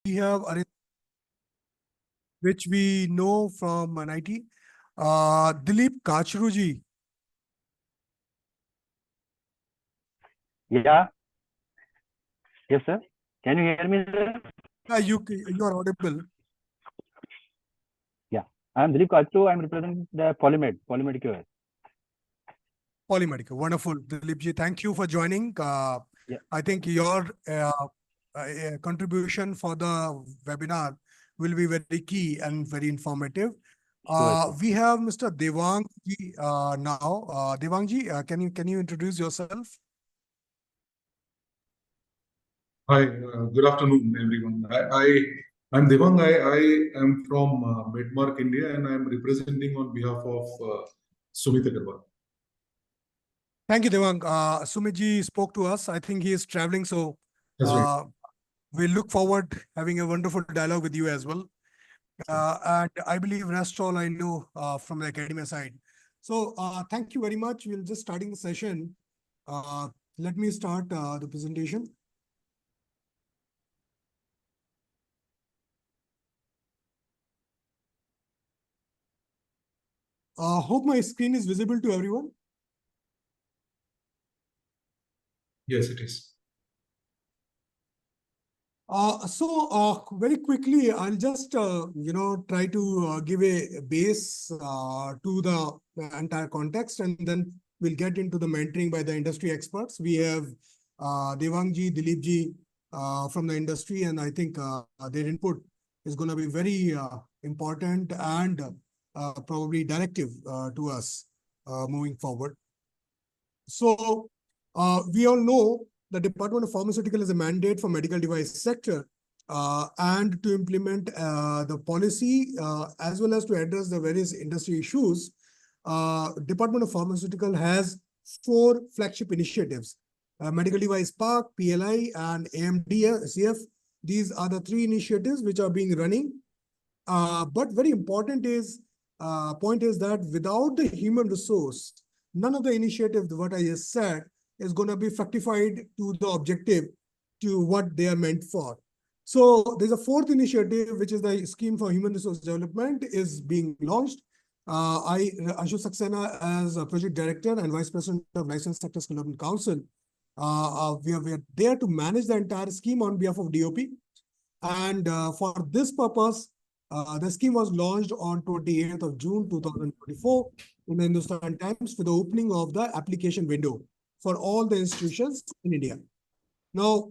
we have which we know from NIT. Dilip Kachruji. Yeah. Yes, sir. Can you hear me, sir? Yeah, you are audible. Yeah. I am Dilip Kachru. I am representing the Polymed QS. Polymedical. Wonderful. Dilipji, thank you for joining. Yeah. I think your contribution for the webinar will be very key and very informative. Sure. We have Mr. Devang ji now. Devang ji, can you introduce yourself? Hi, good afternoon, everyone. I'm Devang. I am from Medmark, India, and I'm representing on behalf of Sumit Agarwal. Thank you, Devang. Sumit ji spoke to us. I think he is traveling, so we look forward having a wonderful dialogue with you as well. And I believe rest all I know from the academia side. So thank you very much. We'll just starting the session. Let me start the presentation. Hope my screen is visible to everyone. Yes, it is. Very quickly, I'll just try to give a base to the entire context, and then we'll get into the mentoring by the industry experts. We have Devangji, Dilipji from the industry, and I think their input is going to be very important and probably directive to us moving forward. So we all know the Department of Pharmaceutical has a mandate for medical device sector and to implement the policy as well as to address the various industry issues. Department of Pharmaceutical has 4 flagship initiatives: Medical Device Park, PLI, and AMDCF. These are the 3 initiatives which are being running. But very important is point is that without the human resource, none of the initiatives, what I just said, is going to be fructified to the objective, to what they are meant for. So there's a 4th initiative, which is the Scheme for Human Resource Development, is being launched. Ashok Saxena, as a project director and vice president of Licensed Sectors Development Council, we are there to manage the entire scheme on behalf of DOP. And for this purpose, the scheme was launched on 28th of June 2024 in the Hindustan Times for the opening of the application window for all the institutions in India. Now,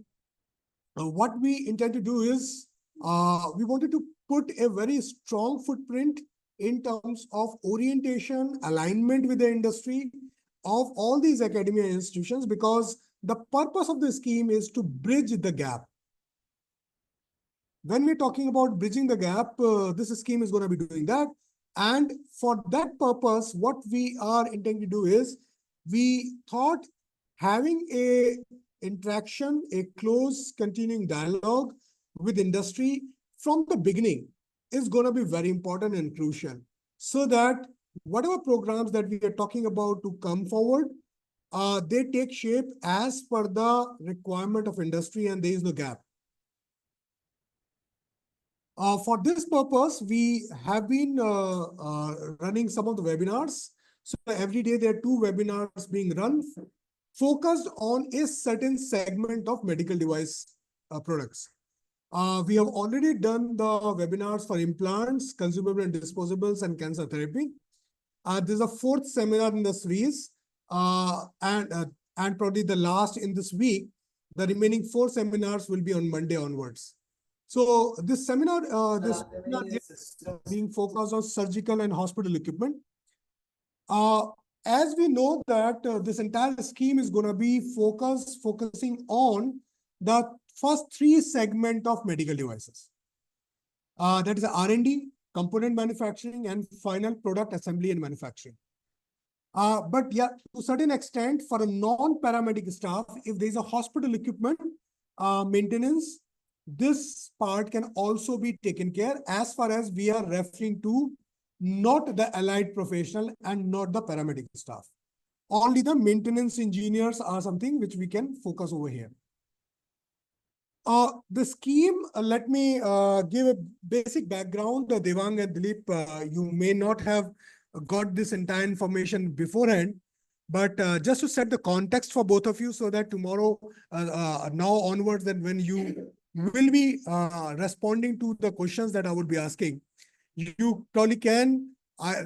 what we intend to do is we wanted to put a very strong footprint in terms of orientation, alignment with the industry of all these academia institutions, because the purpose of the scheme is to bridge the gap. When we're talking about bridging the gap, this scheme is going to be doing that. And for that purpose, what we are intending to do is, we thought having a interaction, a close continuing dialogue with industry from the beginning is going to be very important and crucial, so that whatever programs that we are talking about to come forward, they take shape as per the requirement of industry and there is no gap. For this purpose, we have been running some of the webinars. So every day there are 2 webinars being run focused on a certain segment of medical device products. We have already done the webinars for implants, consumable and disposables, and cancer therapy. There's a 4th seminar in the series, and probably the last in this week. The remaining 4 seminars will be on Monday onwards. So this seminar is being focused on surgical and hospital equipment. As we know that this entire scheme is going to be focusing on the first 3 segments of medical devices. That is R&D, component manufacturing, and final product assembly and manufacturing. But yeah, to a certain extent, for a non-paramedic staff, if there is a hospital equipment maintenance, this part can also be taken care as far as we are referring to not the allied professional and not the paramedic staff. Only the maintenance engineers are something which we can focus over here. The scheme, let me give a basic background. Devang and Dilip, you may not have got this entire information beforehand, but just to set the context for both of you so that tomorrow, now onwards, and when you will be responding to the questions that I would be asking, you probably can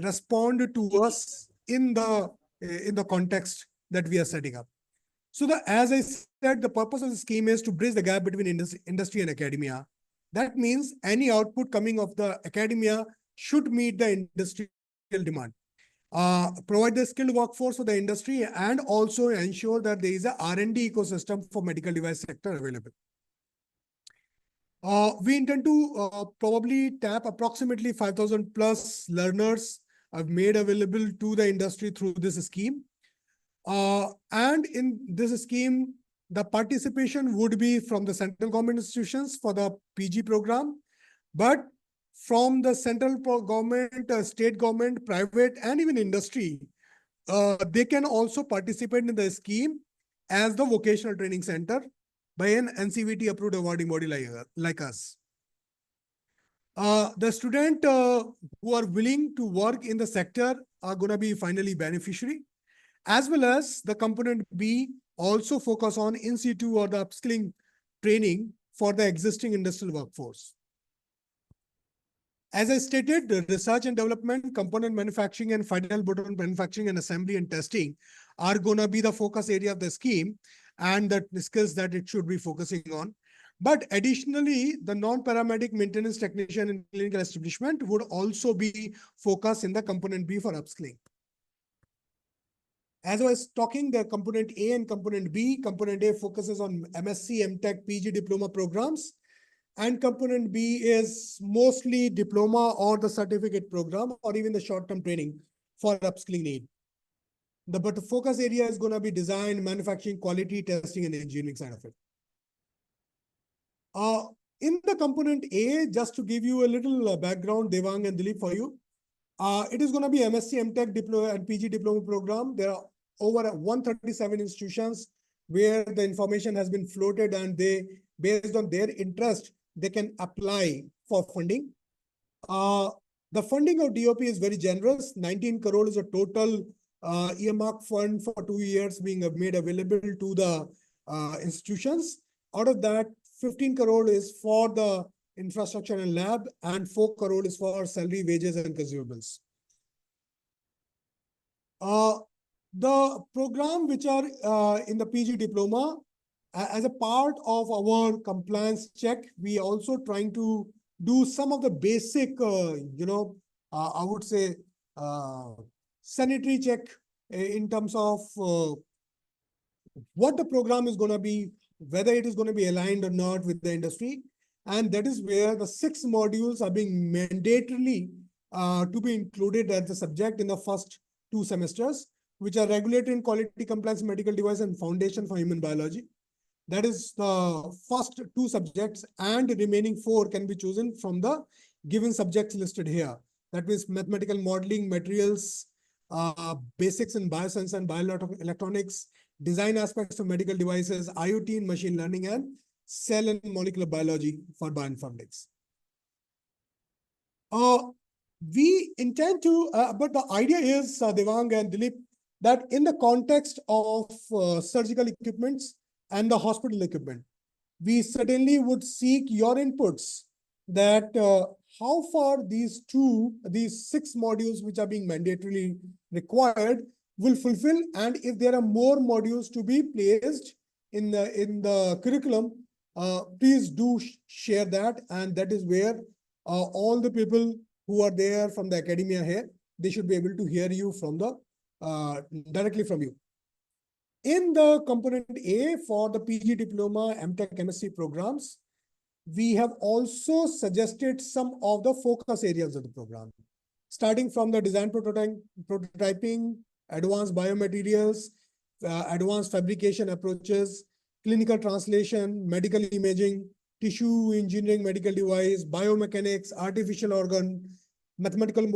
respond to us in the context that we are setting up. So as I said, the purpose of the scheme is to bridge the gap between industry and academia. That means any output coming of the academia should meet the industrial demand. Provide the skilled workforce for the industry and also ensure that there is a R&D ecosystem for medical device sector available. We intend to probably tap approximately 5,000 plus learners made available to the industry through this scheme. And in this scheme, the participation would be from the central government institutions for the PG program, but from the central government, state government, private, and even industry, they can also participate in the scheme as the vocational training center by an NCVT approved awarding body like us. The student who are willing to work in the sector are going to be finally beneficiary, as well as the component B also focus on in situ or the upskilling training for the existing industrial workforce. As I stated, the research and development, component manufacturing, and final product manufacturing and assembly and testing are going to be the focus area of the scheme and the skills that it should be focusing on. But additionally, the non-paramedic maintenance technician in clinical establishment would also be focused in the component B for upskilling. As I was talking, the component A and component B. Component A focuses on MSc, MTech, PG diploma programs. And component B is mostly diploma or the certificate program or even the short-term training for upskilling need. But the focus area is going to be design, manufacturing, quality, testing, and engineering side of it. In the component A, just to give you a little background, Devang and Dilip, for you, it is going to be MSc, MTech diploma and PG diploma program. There are over 137 institutions where the information has been floated, and they, based on their interest, they can apply for funding. The funding of DOP is very generous. 19 crore is a total earmark fund for 2 years being made available to the institutions. Out of that, 15 crore is for the infrastructure and lab, and 4 crore is for salary, wages, and consumables. The program which are in the PG diploma, as a part of our compliance check, we also trying to do some of the basic, I would say, sanitary check in terms of what the program is going to be, whether it is going to be aligned or not with the industry. And that is where the 6 modules are being mandatorily to be included as the subject in the first 2 semesters, which are regulatory and quality compliance, medical device, and foundation for human biology. That is the first 2 subjects, and the remaining 4 can be chosen from the given subjects listed here. That means mathematical modeling, materials, basics in bioscience and bioelectronics, design aspects of medical devices, IoT and machine learning, and cell and molecular biology for bioinformatics. We intend to, but the idea is, Devang and Dilip, that in the context of surgical equipments and the hospital equipment, we certainly would seek your inputs that how far these 6 modules which are being mandatorily required will fulfill, and if there are more modules to be placed in the curriculum, please do share that, and that is where all the people who are there from the academia here, they should be able to hear you from the directly from you. In the component A for the PG diploma, MTech, MSc programs, we have also suggested some of the focus areas of the program, starting from the design prototyping, advanced biomaterials, advanced fabrication approaches, clinical translation, medical imaging, tissue engineering, medical device, biomechanics, artificial organ, mathematical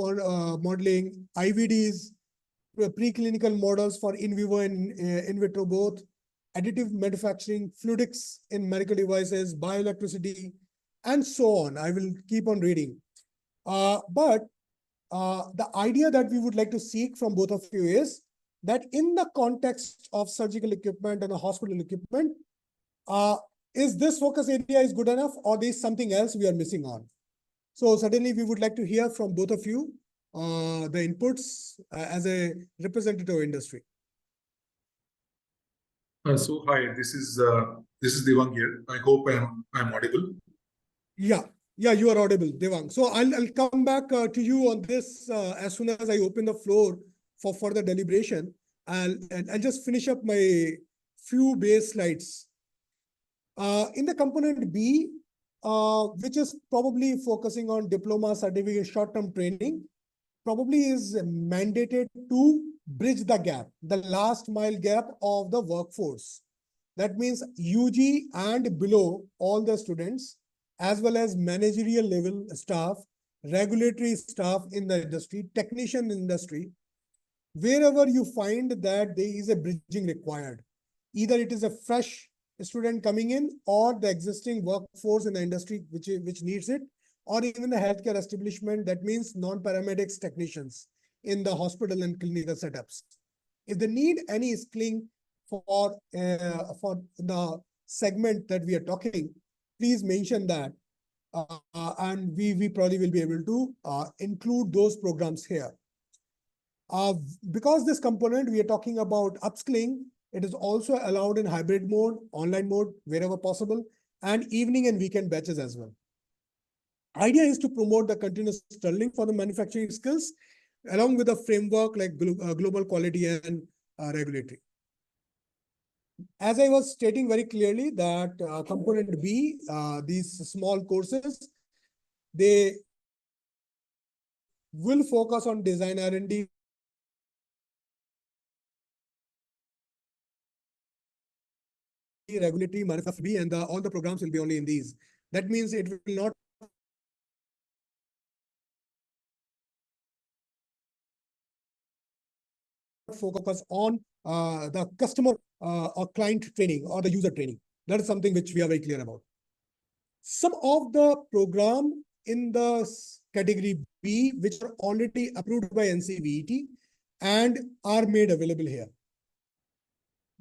modeling, IVDs, preclinical models for in vivo and in vitro both, additive manufacturing, fluidics in medical devices, bioelectricity, and so on. I will keep on reading. But the idea that we would like to seek from both of you is that in the context of surgical equipment and a hospital equipment, is this focus area is good enough, or there is something else we are missing on? So certainly we would like to hear from both of you the inputs as a representative of industry. So hi, this is Devang here. I hope I'm audible. Yeah, you are audible, Devang. So I'll come back to you on this as soon as I open the floor for further deliberation. I'll just finish up my few base slides. In the component B, which is probably focusing on diploma, certificate, short-term training, probably is mandated to bridge the gap, the last mile gap of the workforce. That means UG and below all the students, as well as managerial level staff, regulatory staff in the industry, technician industry, wherever you find that there is a bridging required. Either it is a fresh student coming in, or the existing workforce in the industry which needs it, or even the healthcare establishment, that means non-paramedics technicians in the hospital and clinical setups. If they need any skilling for the segment that we are talking, please mention that. And we probably will be able to include those programs here. Because this component, we are talking about upskilling, it is also allowed in hybrid mode, online mode, wherever possible, and evening and weekend batches as well. Idea is to promote the continuous learning for the manufacturing skills, along with a framework like global quality and regulatory. As I was stating very clearly that component B, these small courses, they will focus on design R&D, regulatory, manufacturing, and all the programs will be only in these. That means it will not focus on the customer or client training or the user training. That is something which we are very clear about. Some of the program in the category B, which are already approved by NCVET and are made available here.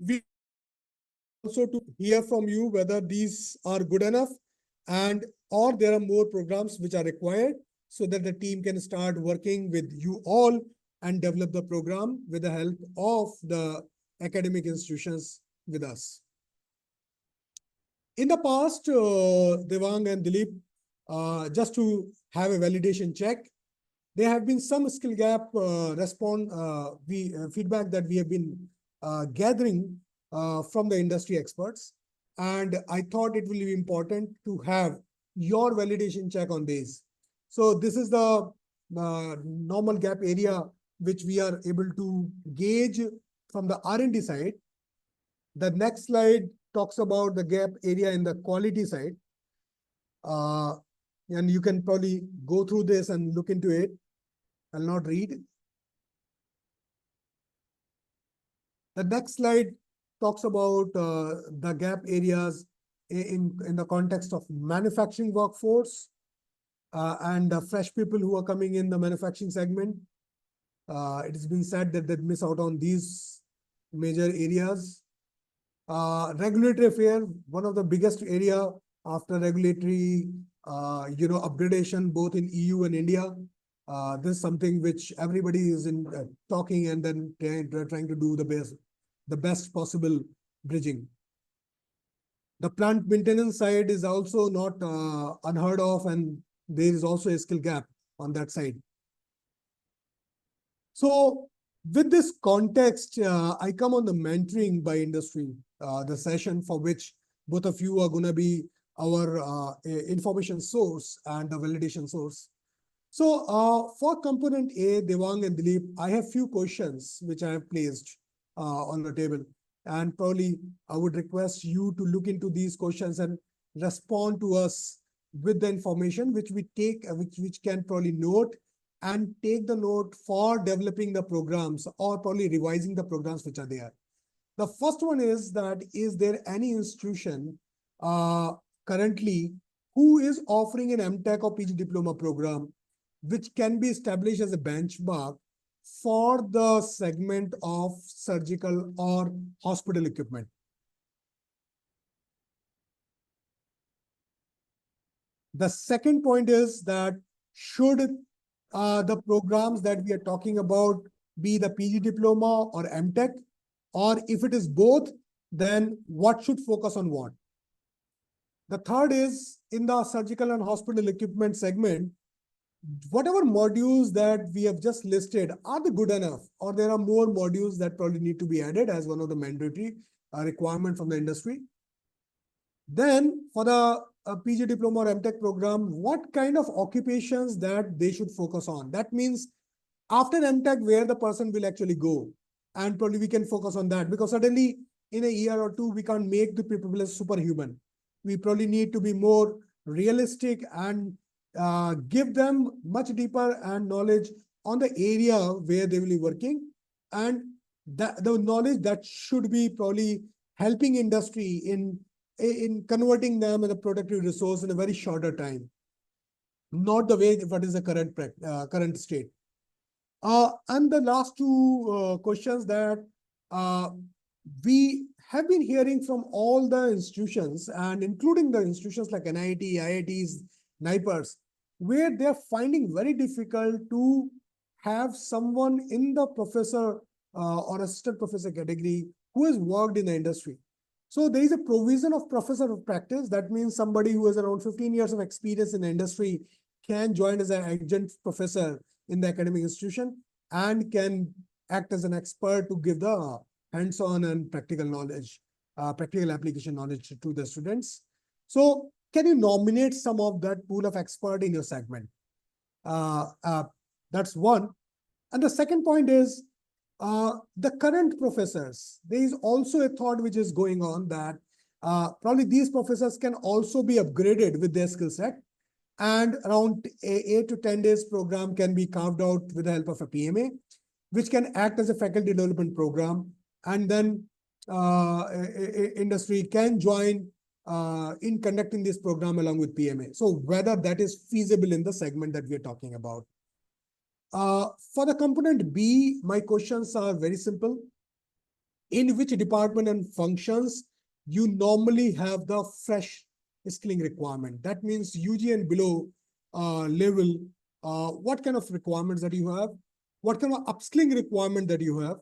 We also to hear from you whether these are good enough, and or there are more programs which are required, so that the team can start working with you all and develop the program with the help of the academic institutions with us. In the past, Devang and Dilip, just to have a validation check, there have been some skill gap feedback that we have been gathering from the industry experts. And I thought it will be important to have your validation check on this. So this is the normal gap area which we are able to gauge from the R&D side. The next slide talks about the gap area in the quality side. And you can probably go through this and look into it. I'll not read. The next slide talks about the gap areas in the context of manufacturing workforce and the fresh people who are coming in the manufacturing segment. It has been said that they miss out on these major areas. Regulatory affair, one of the biggest area after regulatory, upgradation both in EU and India. This is something which everybody is in talking and then trying to do the best possible bridging. The plant maintenance side is also not unheard of, and there is also a skill gap on that side. So with this context, I come on the mentoring by industry, the session for which both of you are going to be our information source and the validation source. So for component A, Devang and Dilip, I have few questions which I have placed on the table. And probably I would request you to look into these questions and respond to us with the information which we take, which can probably note and take the note for developing the programs or probably revising the programs which are there. The first one is that, is there any institution currently who is offering an MTech or PG diploma program which can be established as a benchmark for the segment of surgical or hospital equipment? The second point is that should the programs that we are talking about be the PG diploma or MTech, or if it is both, then what should focus on what? The third is, in the surgical and hospital equipment segment, whatever modules that we have just listed, are they good enough? Or there are more modules that probably need to be added as one of the mandatory requirement from the industry? Then for the PG diploma or MTech program, what kind of occupations that they should focus on? That means after MTech, where the person will actually go. And probably we can focus on that, because suddenly in a year or two, we can't make the people as superhuman. We probably need to be more realistic and give them much deeper and knowledge on the area where they will be working, and that the knowledge that should be probably helping industry in converting them in a productive resource in a very shorter time, not the way what is the current state. And the last two questions that we have been hearing from all the institutions, and including the institutions like NIT, IITs, NIPERS, where they're finding very difficult to have someone in the professor or assistant professor category who has worked in the industry. So there is a provision of professor of practice. That means somebody who has around 15 years of experience in the industry can join as an adjunct professor in the academic institution and can act as an expert to give the hands-on and practical knowledge, practical application knowledge to the students. So can you nominate some of that pool of expert in your segment? That's one. And the second point is, the current professors, there is also a thought which is going on that probably these professors can also be upgraded with their skill set, and around 8 to 10 days program can be carved out with the help of a PMA, which can act as a faculty development program, and then industry can join in conducting this program along with PMA. So whether that is feasible in the segment that we are talking about. For the component B, my questions are very simple. In which department and functions you normally have the fresh skilling requirement? That means UG and below level, what kind of requirements that you have? What kind of upskilling requirement that you have?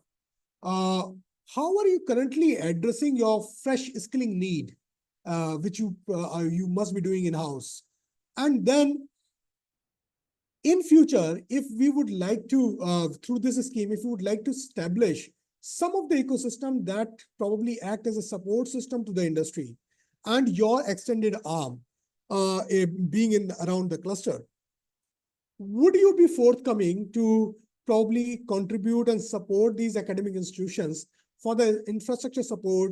How are you currently addressing your fresh skilling need, which you must be doing in-house? And then in future, if we would like to, through this scheme, if we would like to establish some of the ecosystem that probably act as a support system to the industry and your extended arm being in around the cluster, would you be forthcoming to probably contribute and support these academic institutions for the infrastructure support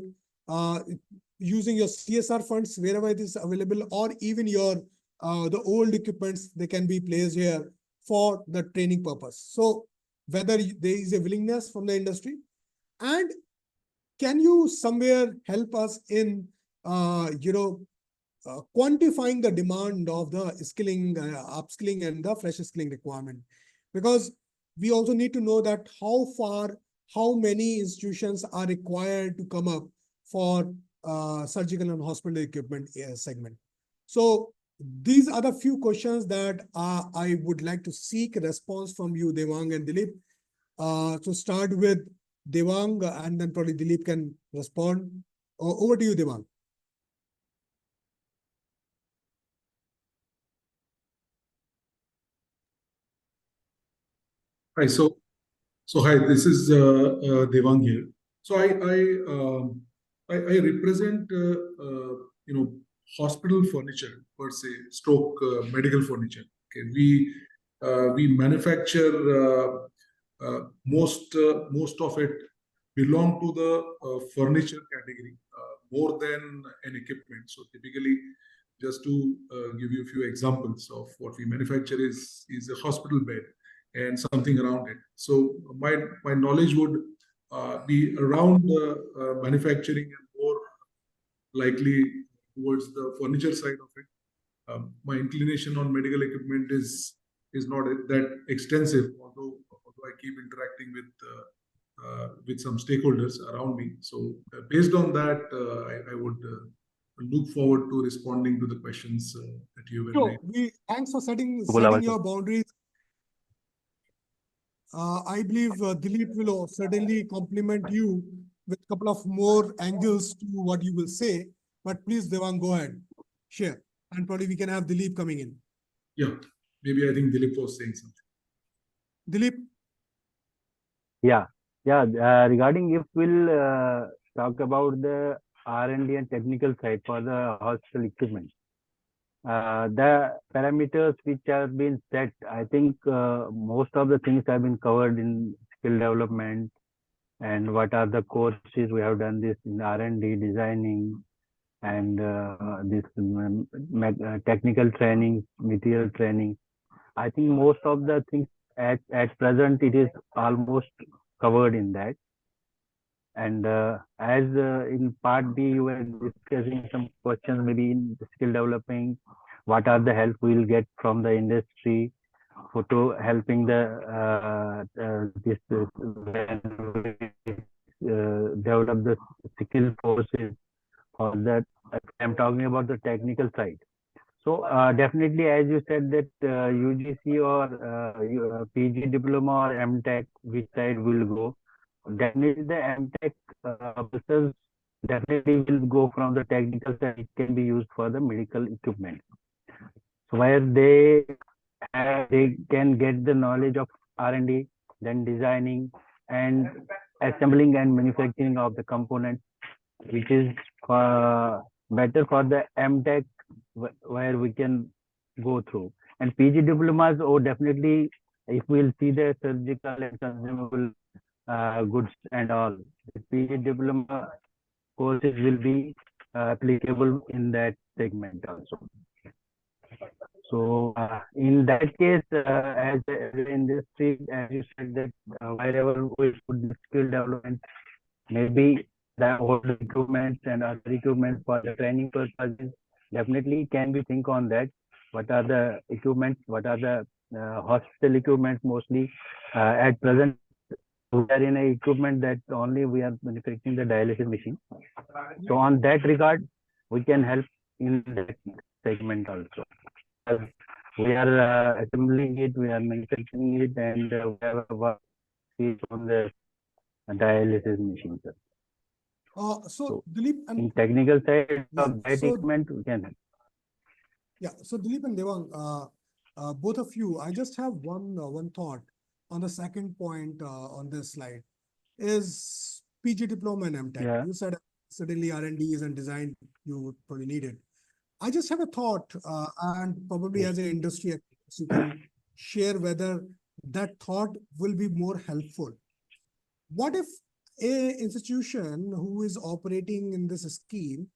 using your CSR funds wherever it is available, or even your the old equipments, they can be placed here for the training purpose? So whether there is a willingness from the industry, and can you somewhere help us in quantifying the demand of the skilling, upskilling and the fresh skilling requirement? Because we also need to know that how many institutions are required to come up for surgical and hospital equipment segment. So these are the few questions that I would like to seek a response from you, Devang and Dilip. To start with Devang, and then probably Dilip can respond. Over to you, Devang. Hi, so hi, this is Devang here. So I represent hospital furniture per se, stroke medical furniture. Okay, we manufacture most of it belong to the furniture category more than an equipment. So typically, just to give you a few examples of what we manufacture is a hospital bed and something around it. So my knowledge would be around manufacturing and more likely towards the furniture side of it. My inclination on medical equipment is not that extensive, although I keep interacting with some stakeholders around me. So based on that, I would look forward to responding to the questions that you have So made. thanks for setting Bola your boundaries. I believe Dilip will certainly compliment you with a couple of more angles to what you will say. But please, Devang, go ahead, share, and probably we can have Dilip coming in. Yeah, maybe I think Dilip was saying something. Dilip, Yeah, yeah. Regarding if we'll talk about the R&D and technical side for the hospital equipment, the parameters which have been set, I think most of the things have been covered in skill development and what are the courses we have done this in R&D designing and this technical training, material training. I think most of the things at present it is almost covered in that. And as in part B, you were discussing some questions maybe in skill developing, what are the help we will get from the industry for to helping the this when we develop the skill forces for that. I'm talking about the technical side. So definitely, as you said that UGC or PG diploma or MTech, which side will go? Definitely the MTech officers definitely will go from the technical side. It can be used for the medical equipment. So where they can get the knowledge of R&D, then designing and assembling and manufacturing of the components, which is better for the MTech where we can go through. And PG diplomas, oh, definitely, if we'll see the surgical and consumable goods and all, the PG diploma courses will be applicable in that segment also. So in that case, as an industry, as you said that wherever we put the skill development, maybe the old equipment and other equipment for the training purposes, definitely can we think on that. What are the equipment? What are the hospital equipment mostly? At present, we are in a equipment that only we are manufacturing the dialysis machine. So on that regard, we can help in that segment also. We are assembling it, we are manufacturing it, and we have a work on the dialysis machine. so Dilip and in technical side yeah, of that equipment, we can help. Yeah, so Dilip and Devang, both of you, I just have one thought on the second point on this slide is PG diploma and MTech. Yeah. You said certainly R&Ds and design you would probably need it. I just have a thought, and probably as an industry, you can share whether that thought will be more helpful. What if a institution who is operating in this scheme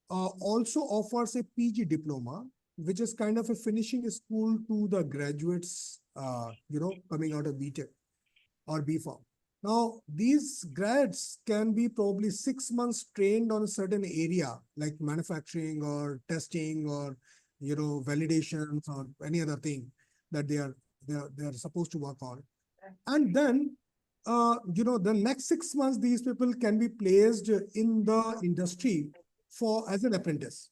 also offers a PG diploma, which is kind of a finishing school to the graduates, coming out of BTech or BPharm. Now, these grads can be probably 6 months trained on a certain area, like manufacturing or testing or, validations or any other thing that they are supposed to work on. And then, the next 6 months, these people can be placed in the industry as an apprentice,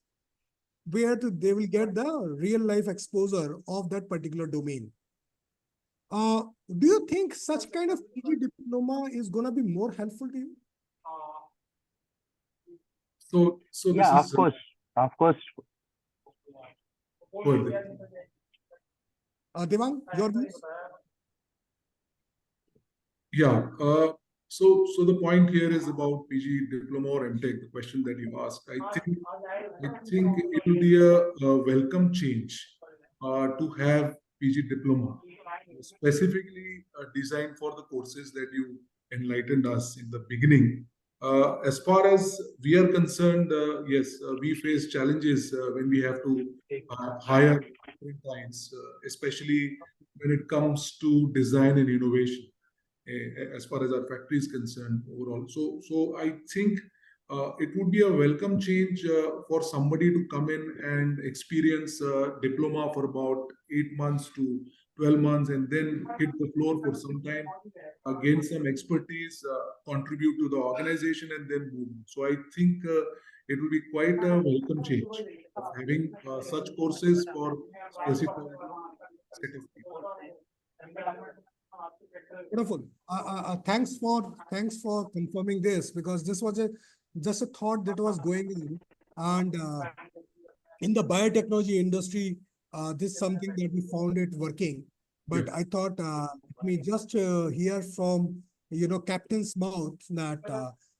where they will get the real life exposure of that particular domain. Do you think such kind of PG diploma is going to be more helpful to you? So Yeah, this is of course. Devang, your views? Yeah. So the point here is about PG diploma or MTech. The question that you asked, I think it will be a welcome change to have PG diploma, specifically designed for the courses that you enlightened us in the beginning. As far as we are concerned, yes, we face challenges when we have to hire different kinds, especially when it comes to design and innovation. as far as our factory is concerned overall. So I think it would be a welcome change for somebody to come in and experience diploma for about 8 months to 12 months and then hit the floor for some time, gain some expertise, contribute to the organization, and then move on. So I think it will be quite a welcome change of having such courses for specified set of people. Wonderful. Thanks for confirming this, because this was just a thought that was going in, and in the biotechnology industry, this is something that we found it working. But Yeah. I thought, let me just hear from captain's mouth that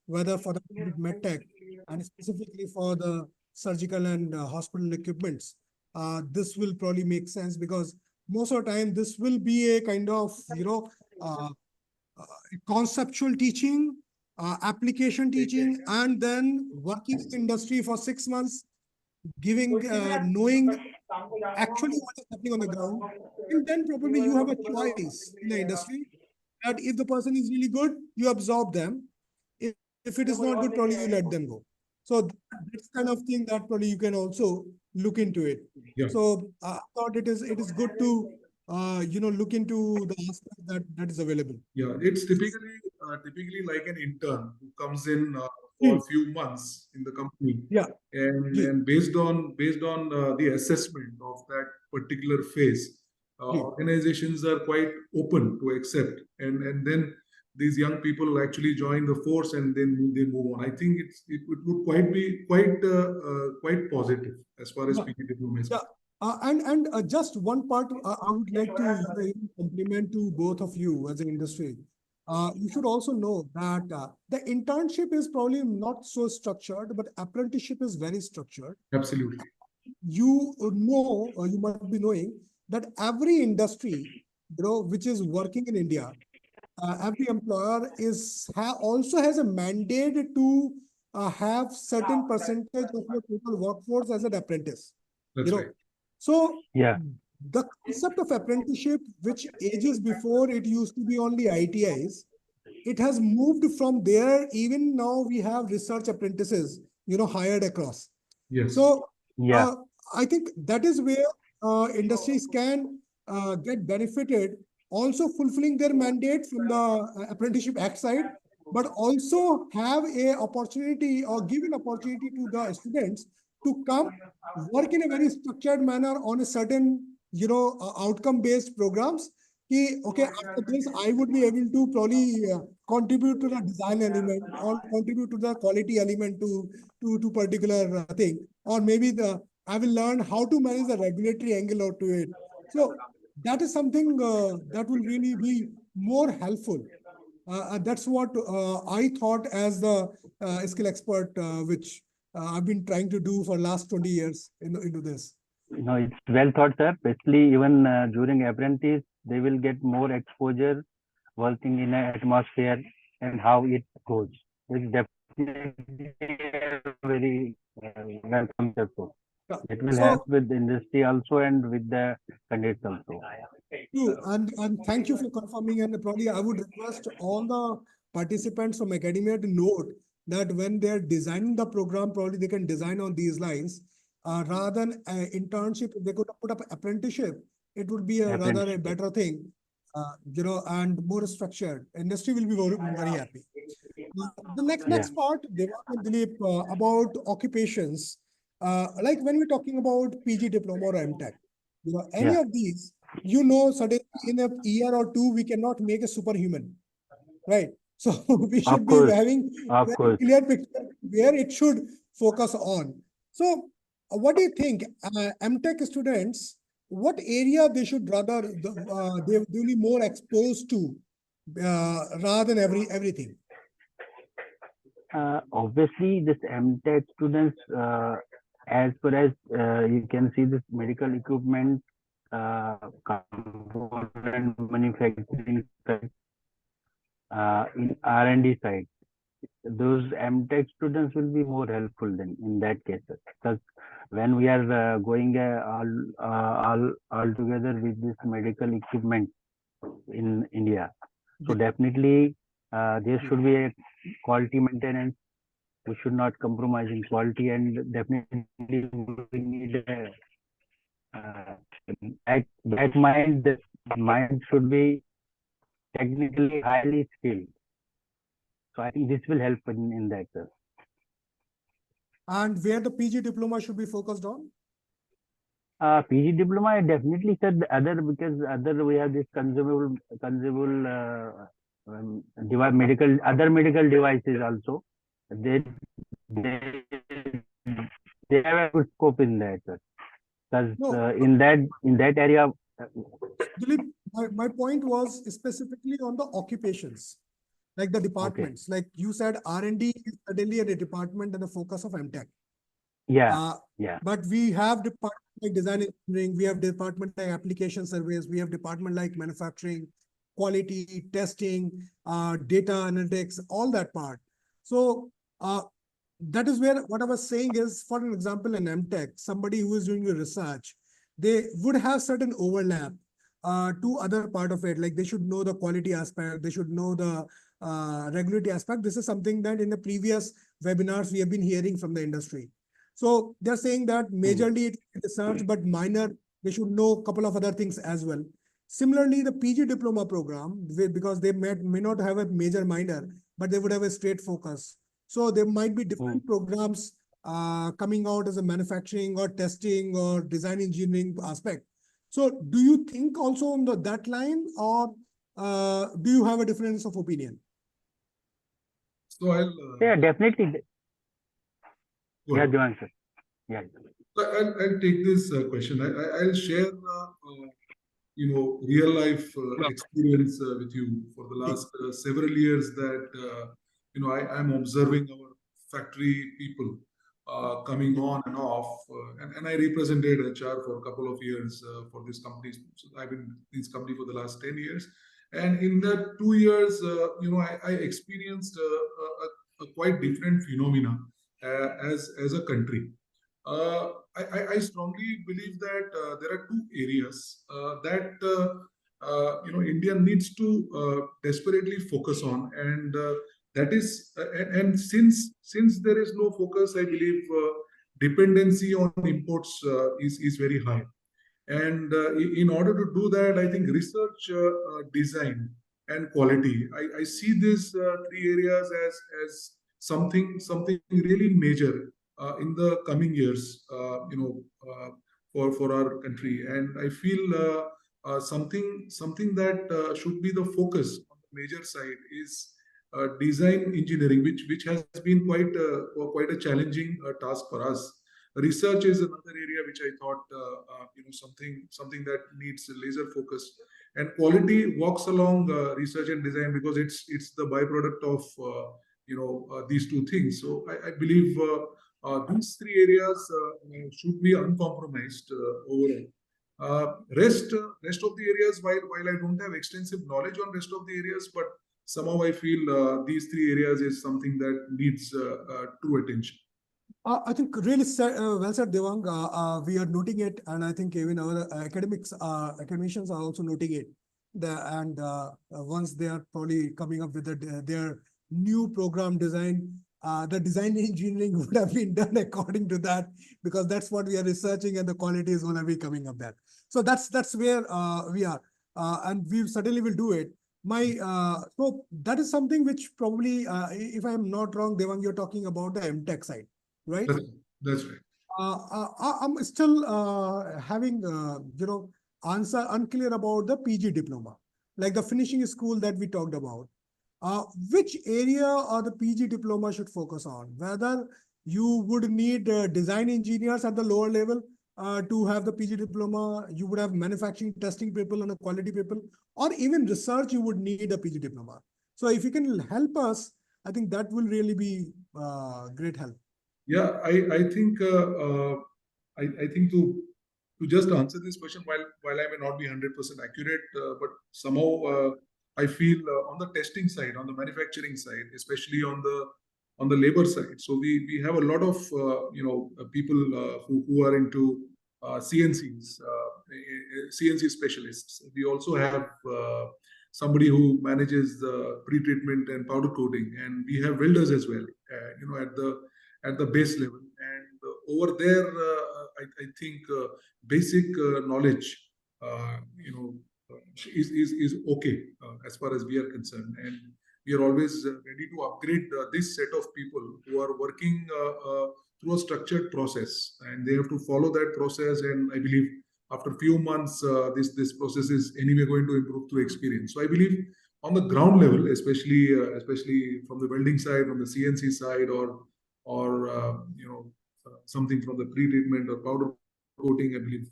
whether for the medtech and specifically for the surgical and hospital equipments, this will probably make sense, because most of the time this will be a kind of uh, uh, conceptual teaching, application teaching, and then working in industry for 6 months, giving, knowing actually what is happening on the ground. And then probably you have a choice in the industry that if the person is really good, you absorb them. If it is not good, probably you let them go. So that's kind of thing that probably you can also look into it. Yeah. So I thought it is good to look into the aspect that is available. Yeah, it's typically like an intern who comes in for a few months in the company, Yeah. and based on the assessment of that particular phase, organizations are quite open to accept, and then these young people actually join the force and then they move on. I think it would quite positive as far as Yeah. PG diploma is Yeah. And just one part I would like to compliment to both of you as an industry. You should also know that the internship is probably not so structured, but apprenticeship is very structured. absolutely. You know, or you might be knowing that every industry, which is working in India, every employer also has a mandate to have certain percentage of your total workforce as an apprentice. That's right. So Yeah. the concept of apprenticeship, which ages before it used to be only ITIs, it has moved from there. Even now we have research apprentices, hired across. Yes. So Yeah. I think that is where industries can get benefited, also fulfilling their mandate from the Apprenticeship Act side, but also have a opportunity or give an opportunity to the students to come work in a very structured manner on a certain, outcome-based programs. Okay, after this, I would be able to probably contribute to the design element or contribute to the quality element to particular thing, or maybe I will learn how to manage the regulatory angle out to it. So that is something that will really be more helpful. That's what I thought as the skill expert, which I've been trying to do for last 20 years into this. No, it's well thought, sir. Especially even during apprentice, they will get more exposure working in an atmosphere and how it goes. It's definitely a very welcome support. Yeah. It will So help with the industry also and with the candidates also. true, and thank you for confirming. And probably I would request all the participants from academia to note that when they're designing the program, probably they can design on these lines. Rather than internship, if they could put up apprenticeship, it would be a rather a Apprenticeship. better thing, and more structured. Industry will be very happy. The next part, Devang and Dilip, about occupations. Like when we're talking about PG diploma or MTech, any Yeah. of these, suddenly in a year or two, we cannot make a superhuman, right? So we Of should be course. having Of very course. clear picture where it should focus on. So what do you think, MTech students, what area they should rather, they will be more exposed to rather than everything? Obviously, this MTech students, as far as you can see, this medical equipment, component manufacturing side, in R&D side, those MTech students will be more helpful than in that case, because when we are going all together with this medical equipment in India, So definitely there should be a quality maintenance. We should not compromise in quality, and definitely we need a that mind. The mind should be technically highly skilled. So I think this will help in that. And where the PG diploma should be focused on? PG diploma, I definitely said other, because other we have this consumable medical, other medical devices also. They they they have a good scope in that, because No, in that area. Dilip, my point was specifically on the occupations, like the Okay. departments. Like you said, R&D is suddenly a department and the focus of MTech. Yeah. Yeah. But we have department like design engineering, we have department like application surveys, we have department like manufacturing, quality, testing, data analytics, all that part. So that is where what I was saying is, for an example, in MTech, somebody who is doing your research, they would have certain overlap to other part of it. Like they should know the quality aspect, they should know the regulatory aspect. This is something that in the previous webinars we have been hearing from the industry. So they're saying that majorly it's research, but minor, they should know a couple of other things as well. Similarly, the PG diploma program, because they may not have a major minor, but they would have a straight focus. So there might be different programs coming out as a manufacturing or testing or design engineering aspect. So do you think also on that line, or do you have a difference of opinion? So I'll Yeah, definitely. go Yeah, ahead. Johan sir. Yeah. So I'll take this question. I'll share real life experience with you for the last several years that I'm observing our factory people coming on and off, and I represented HR for a couple of years for this company. So I've been in this company for the last 10 years, and in that 2 years, I experienced a quite different phenomena as a country. I strongly believe that there are two areas that India needs to desperately focus on, and that is and since there is no focus, I believe dependency on imports is very high. And in order to do that, I think research, design, and quality. I see these three areas as something really major in the coming years. For our country, and I feel something that should be the focus on the major side is design engineering, which has been quite a challenging task for us. Research is another area which I thought something that needs laser focus, and quality walks along research and design because it's the byproduct of these two things. So I believe these three areas should be uncompromised overall. Rest of the areas, while I don't have extensive knowledge on rest of the areas, but somehow I feel these three areas is something that needs true attention. I think really well said, Devang. We are noting it, and I think even our academicians are also noting it. Once they are probably coming up with their new program design, the design engineering would have been done according to that, because that's what we are researching, and the quality is going to be coming up there. So that's where we are, and we certainly will do it. So that is something which probably, if I am not wrong, Devang, you're talking about the MTech side. Right? That's right. I'm still having answer unclear about the PG diploma, like the finishing school that we talked about. Which area or the PG diploma should focus on? Whether you would need design engineers at the lower level to have the PG diploma, you would have manufacturing testing people and quality people, or even research, you would need a PG diploma. So if you can help us, I think that will really be great help. Yeah, I think I think to just answer this question, while I may not be 100% accurate, but somehow I feel on the testing side, on the manufacturing side, especially on the labor side. So we have a lot of people who are into CNCs, CNC specialists. We also have somebody who manages the pre-treatment and powder coating, and we have welders as well, at the base level. And over there, I think basic knowledge, you know, is okay as far as we are concerned, and we are always ready to upgrade this set of people who are working through a structured process, and they have to follow that process. And I believe after a few months, this process is anyway going to improve through experience. So I believe on the ground level, especially from the welding side, from the CNC side, or something from the pre-treatment or powder coating, I believe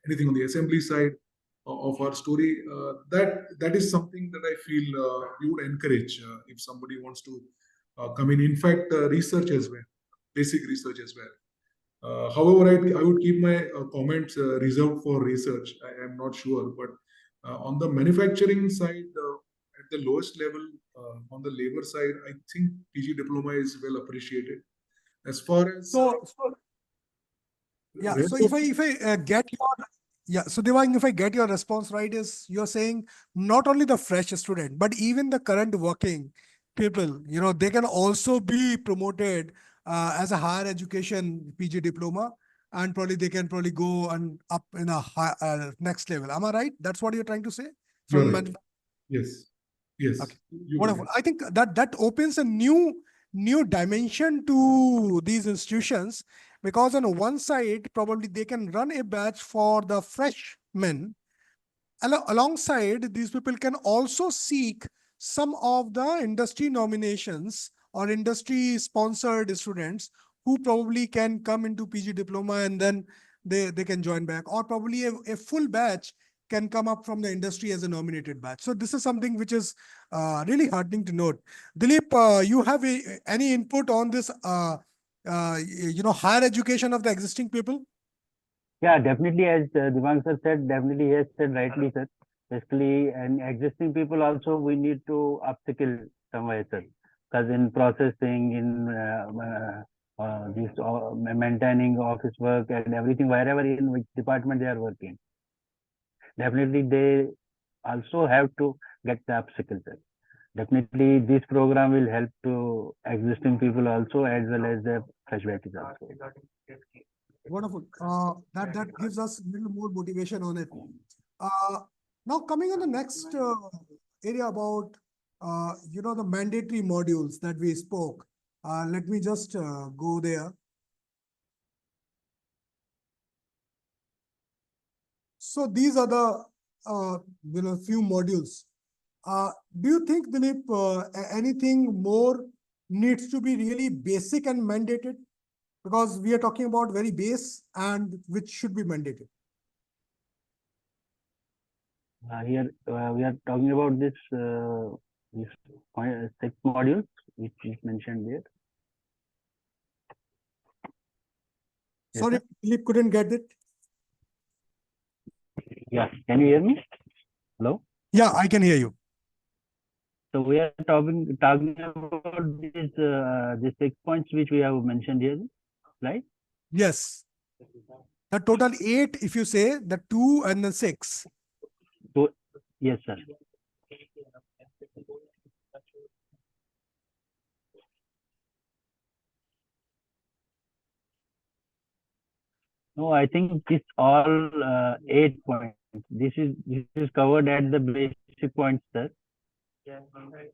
anything on the assembly side of our story, that is something that I feel we would encourage if somebody wants to come in. In fact, research as well, basic research as well. However, I would keep my comments reserved for research. I am not sure, but on the manufacturing side, at the lowest level, on the labor side, I think PG diploma is well appreciated. As far as yeah, rest so of- if I get your so Devang, if I get your response right, is you're saying not only the fresh student, but even the current working people, they can also be promoted as a higher education PG diploma, and probably they can probably go and up in a high, next level. Am I right? That's what you're trying to say? You're From right. Yes. Yes. Okay. You Wonderful. got it. I think that opens a new dimension to these institutions, because on one side, probably they can run a batch for the freshmen. Alongside, these people can also seek some of the industry nominations or industry sponsored students who probably can come into PG diploma, and then they can join back, or probably a full batch can come up from the industry as a nominated batch. So this is something which is really heartening to note. Dilip, you have any input on this, higher education of the existing people? Yeah, definitely, as Devang sir said, definitely he has said rightly, sir. Basically, and existing people also, we need to upskill somewhere, sir. Because in processing, in this maintaining office work and everything, wherever in which department they are working, definitely they also have to get the upskill, sir. Definitely, this program will help to existing people also, as well as the fresh batches also. Wonderful. That gives us a little more motivation on it. Now coming on the next area about the mandatory modules that we spoke. Let me just go there. So these are the few modules. Do you think, Dilip, anything more needs to be really basic and mandated? Because we are talking about very base and which should be mandated. Here we are talking about this 6 modules which is mentioned there. Yes, Sorry, sir. Dilip couldn't get it. Yeah, can you hear me? Hello. Yeah, I can hear you. So we are talking about these 6 points which we have mentioned here, right? Yes. The total 8, if you say the 2 and the 6. So yes, sir. No, I think this all 8 points. This is covered at the basic points, sir.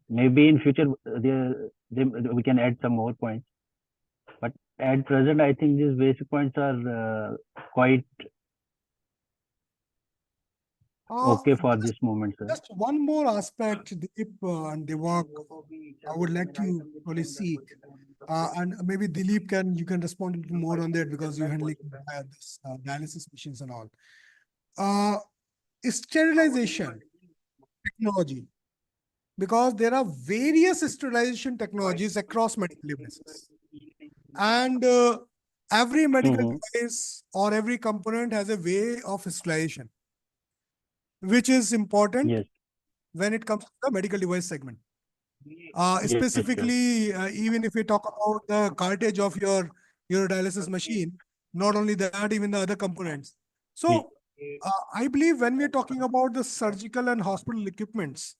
Maybe in future we can add some more points, but at present I think these basic points are quite okay for this moment, sir. Just one more aspect, Dilip and Devang, I would like to really seek. And maybe Dilip you can respond a little more on that, because you're handling this dialysis machines and all. Sterilization technology, because there are various sterilization technologies across medical devices. And every medical device or every component has a way of sterilization, which is important Yes. when it comes to the medical device segment. Yes, Specifically, even if we talk about the cartridge of your dialysis machine, not only that, even the other components. So I believe when we're talking about the surgical and hospital equipments,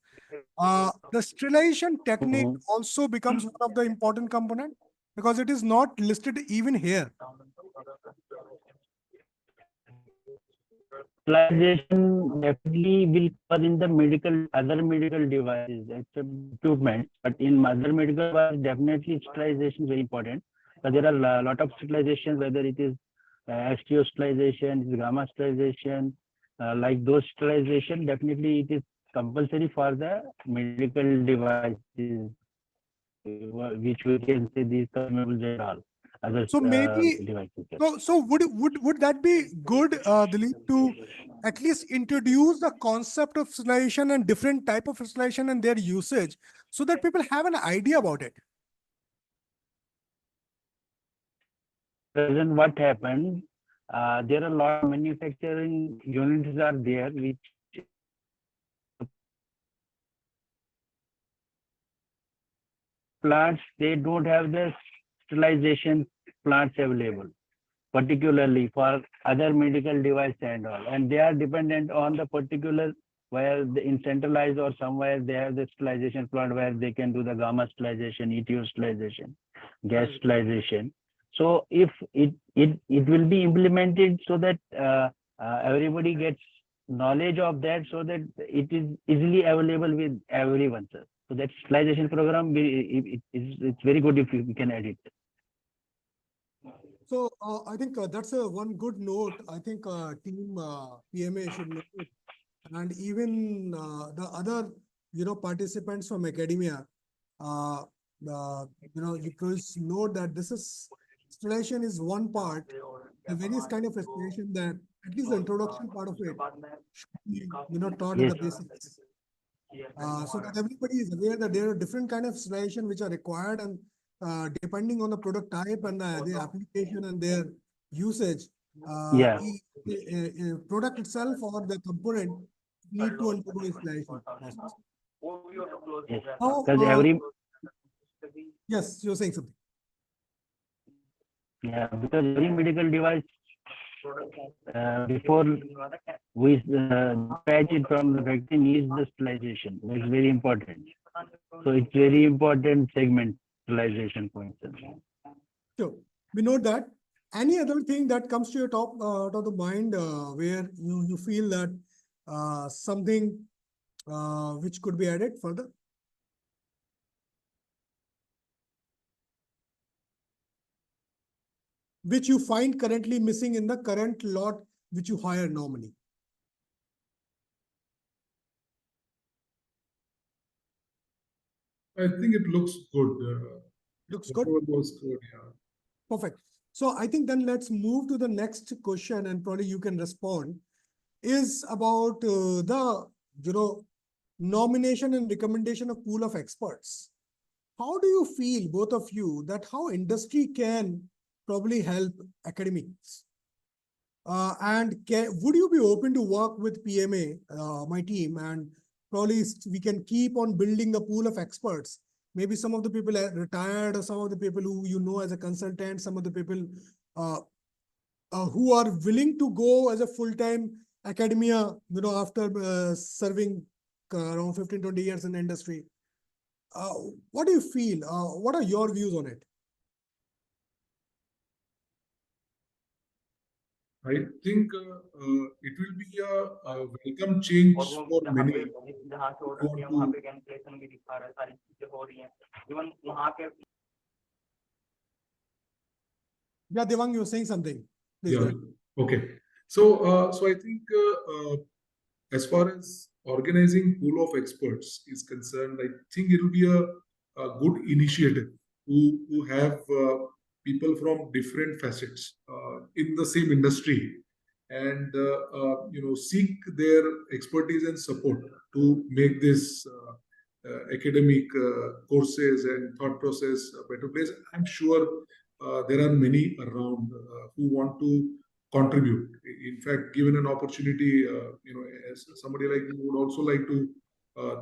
the sterilization technique Mhm. also becomes one of the important component because it is not listed even here. Sterilization definitely will cover in the other medical devices, except equipment. But in other medical devices, definitely sterilization is very important. But there are a lot of sterilization, whether it is STO sterilization, it is gamma sterilization, like those sterilization, definitely it is compulsory for the medical devices, which we can say these consumables and all other So maybe devices. so would that be good, Dilip, to at least introduce the concept of sterilization and different type of sterilization and their usage so that people have an idea about it? Present what happened, there are a lot of manufacturing units are there which plants, they don't have the sterilization plants available, particularly for other medical device and all, and they are dependent on the particular where the in centralized or somewhere they have the sterilization plant where they can do the gamma sterilization, ETO sterilization, gas sterilization. So if it will be implemented so that everybody gets knowledge of that, so that it is easily available with everyone, sir. So that sterilization program, it's very good if we can add it. So I think that's a one good note. I think team PMA should know it, and even the other participants from academia. Uh, you could note that this is sterilization is one part, the various kind of respiration that at least the introduction part of it should be taught at Yes. the basics, so that everybody is aware that there are different kind of sterilization which are required, and depending on the product type and the application and their usage, Yeah. product itself or the component need to undergo sterilization process. Yes. Now, Because every yes, you're saying something. Yeah, because every medical device, before we patch it from the factory, needs the sterilization. That's very important. So it's very important segment, sterilization, for instance. Sure, we note that. Any other thing that comes to your top of the mind where you feel that something which could be added further? Which you find currently missing in the current lot which you hire normally? I think it looks good. Looks good. Whatever was good, yeah. Perfect. So I think then let's move to the next question, and probably you can respond. Is about the nomination and recommendation of pool of experts. How do you feel, both of you, that how industry can probably help academics? And would you be open to work with PMA, my team, and probably we can keep on building the pool of experts? Maybe some of the people are retired, or some of the people who as a consultant, some of the people uh, who are willing to go as a full-time academia, after serving around 15, 20 years in the industry. What do you feel? What are your views on it? I think it will be a welcome change for many who want to. Yeah, Devang, you were saying something. Please go Yeah. ahead. Okay. So I think as far as organizing pool of experts is concerned, I think it will be a good initiative who have people from different facets in the same industry, and seek their expertise and support to make this academic courses and thought process a better place. I'm sure there are many around who want to contribute. In fact, given an opportunity, as somebody like me would also like to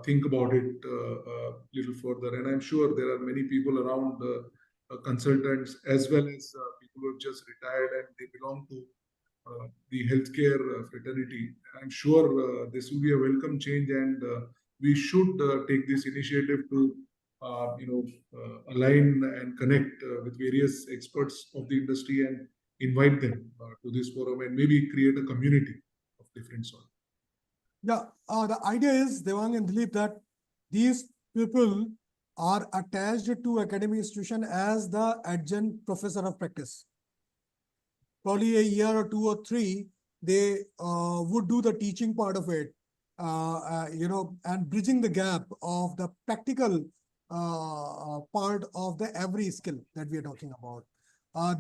think about it a little further. And I'm sure there are many people around, consultants as well as people who have just retired and they belong to the healthcare fraternity. I'm sure this will be a welcome change, and we should take this initiative to align and connect with various experts of the industry and invite them to this forum and maybe create a community of different sort. Yeah, the idea is, Devang and Dilip, that these people are attached to academic institution as the adjunct professor of practice. Probably a year or 2 or 3, they would do the teaching part of it, and bridging the gap of the practical part of the every skill that we are talking about.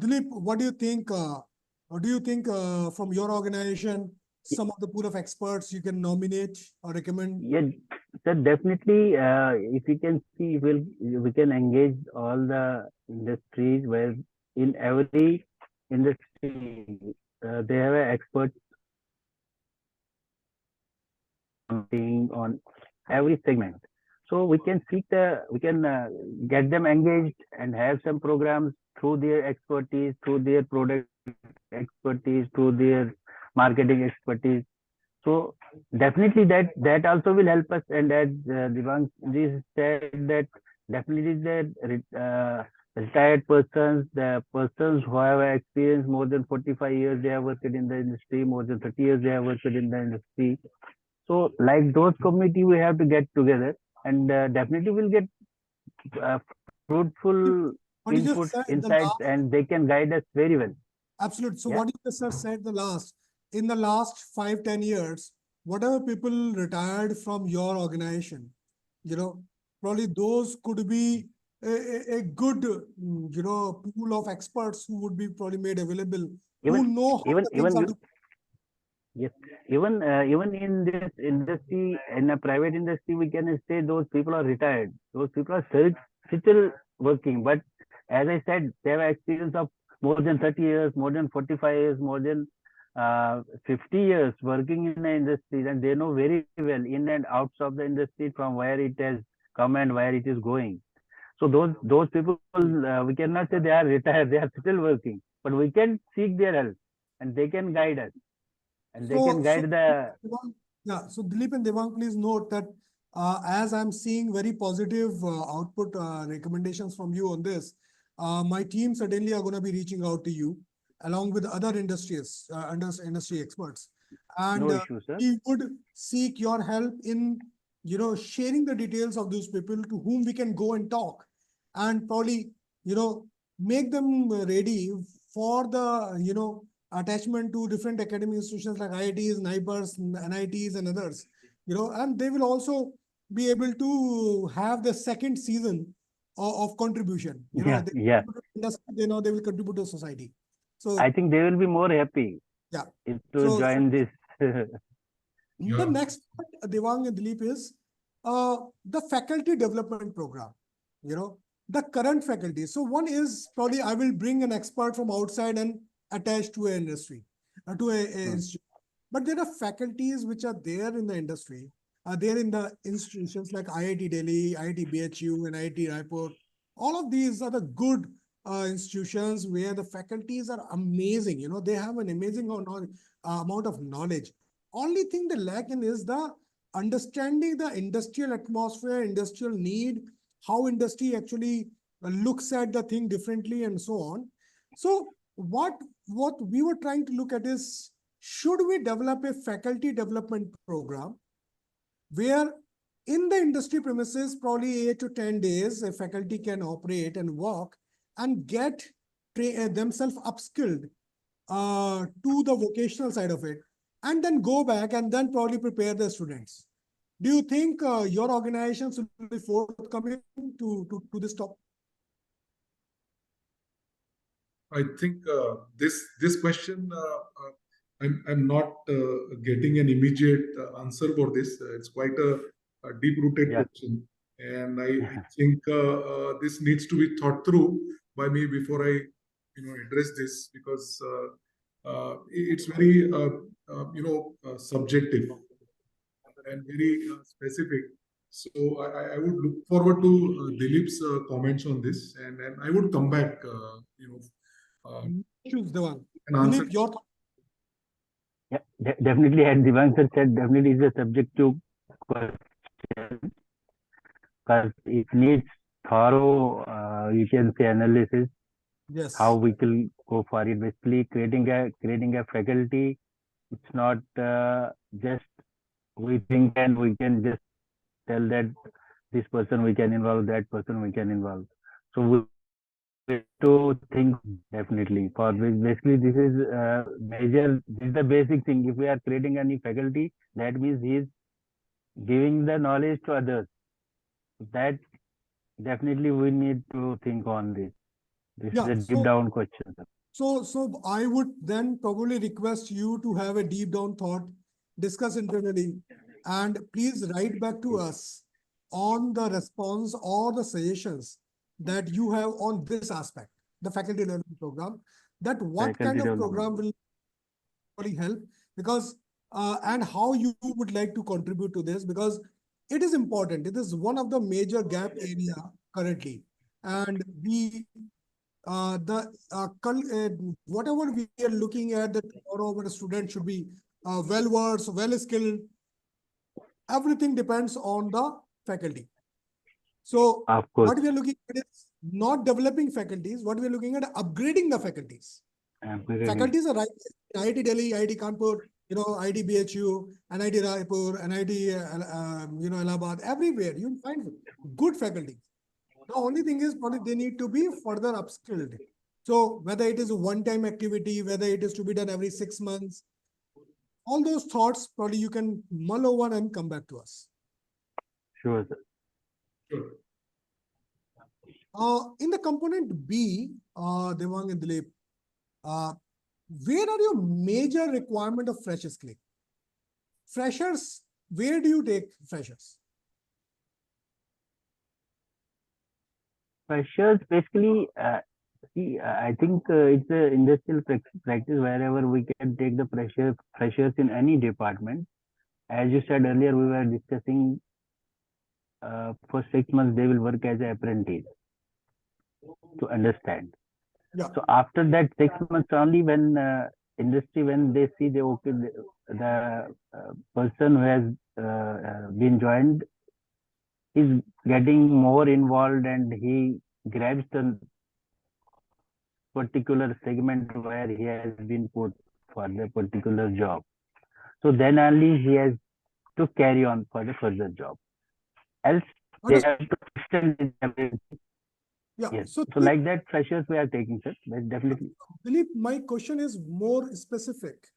Dilip, what do you think? What do you think from your organization? Some of the pool of experts you can nominate or recommend? Yeah, so definitely, if we can see, we can engage all the industries where in every industry they have an expert on every segment. So we can get them engaged and have some programs through their expertise, through their product expertise, through their marketing expertise. So definitely that also will help us. And as Devang ji said, that definitely the retired persons, the persons who have experienced more than 45 years, they have worked in the industry, more than 30 years they have worked in the industry. So like those community, we have to get together, and definitely we'll get fruitful What you just inputs, said, the insights, last, and they can guide us very well. absolutely. So Yeah. what you just said, in the last 5-10 years, whatever people retired from your organization, probably those could be a good, pool of experts who would be probably made available, who Even know how even the things even are. Yes, even in this industry, in a private industry, we can say those people are retired. Those people are still working. But as I said, they have experience of more than 30 years, more than 45 years, more than 50 years working in the industry, and they know very well in and outs of the industry from where it has come and where it is going. So those people, we cannot say they are retired. They are still working, but we can seek their help, and they can guide us. And they can guide the. Yeah, so Dilip and Devang, please note that as I'm seeing very positive output recommendations from you on this, my team certainly are going to be reaching out to you along with other industries, industry experts. And No issue, sir. we would seek your help in, sharing the details of those people to whom we can go and talk, and probably, make them ready for the, attachment to different academic institutions like IITs, NIPERs, NITs, and others, and they will also be able to have the second season of contribution. Yeah, yeah. They know they will contribute to society. So I think they will be more happy. Yeah. To join this. The next part, Devang and Dilip, is the faculty development program. The current faculty. So one is probably I will bring an expert from outside and attach to an industry, to a institute. But there are faculties which are there in the industry, are there in the institutions like IIT Delhi, IIT BHU, and IIT Raipur. All of these are the good institutions where the faculties are amazing. They have an amazing amount of knowledge. Only thing they lack in is the understanding the industrial atmosphere, industrial need, how industry actually looks at the thing differently, and so on. So what we were trying to look at is, should we develop a faculty development program where in the industry premises, probably 8 to 10 days, a faculty can operate and work and get themselves upskilled to the vocational side of it, and then go back and then probably prepare the students. Do you think your organizations will be forthcoming to this topic? I think this question, I'm not getting an immediate answer for this. It's quite a deep-rooted question, and I think this needs to be thought through by me before I, address this, because it's very, subjective and very specific. So I would look forward to Dilip's comments on this, and I would come back, Choose the one. and answer. Dilip, your thought. Yeah, definitely, as Divang sir said, definitely is a subjective question because it needs thorough, you can say, analysis. How Yes. we can go for it. Basically, creating a faculty. It's not just we think and we can just tell that this person we can involve, that person we can involve. So we have to think definitely. For basically, this is major. This is the basic thing. If we are creating any faculty, that means he is giving the knowledge to others. That definitely we need to think on this. This is Yeah. a deep down question, sir. So I would then probably request you to have a deep down thought, discuss internally, and please write back to us on the response or the suggestions that you have on this aspect, the faculty development program, that what Faculty kind of development. program will really help, because and how you would like to contribute to this, because it is important. It is one of the major gap area currently, and we whatever we are looking at, that tomorrow our student should be well versed, well skilled. Everything depends on the faculty. So Of course. what we are looking at is not developing faculties. What we are looking at, upgrading the faculties. Faculties are right. IIT Delhi, IIT Kanpur, IIT BHU, NIT Raipur, NIT, Allahabad, everywhere you find good faculty. The only thing is probably they need to be further upskilled. So whether it is a one-time activity, whether it is to be done every 6 months, all those thoughts probably you can mull over and come back to us. Sure, sir. Sure. In the component B, Devang and Dilip, where are your major requirement of fresh skilling? Freshers, where do you take freshers? Freshers, basically, see, I think it's a industrial practice wherever we can take the freshers in any department. As you said earlier, we were discussing for 6 months they will work as an apprentice to understand. Yeah. So after that 6 months only, when industry, when they see the person who has been joined is getting more involved and he grabs the particular segment where he has been put for the particular job. So then only he has to carry on for the further job. Else they have to extend his ability. Yeah. Yes. So like that, freshers we are taking, sir. That's definitely. Dilip, my question is more specific.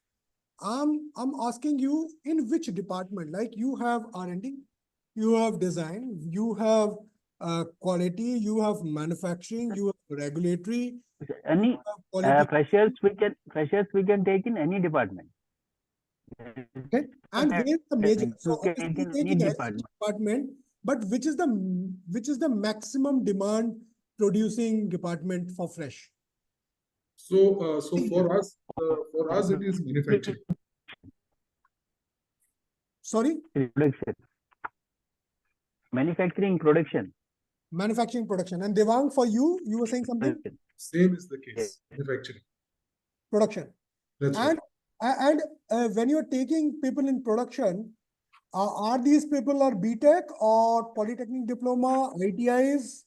I'm asking you, in which department? Like you have R&D, you have design, you have quality, you have manufacturing, you have regulatory. Any freshers we can take in any department. Okay. And where is the major? So You obviously can take in take any in any department. department, but which is the maximum demand producing department for fresh? So for us, it is manufacturing. Sorry? Production. Manufacturing, production. Manufacturing, production. And Devang, for you, you were saying something? Same is the case. Manufacturing. Production. That's right. And when you're taking people in production, are these people are BTech or Polytechnic diploma, ITIs,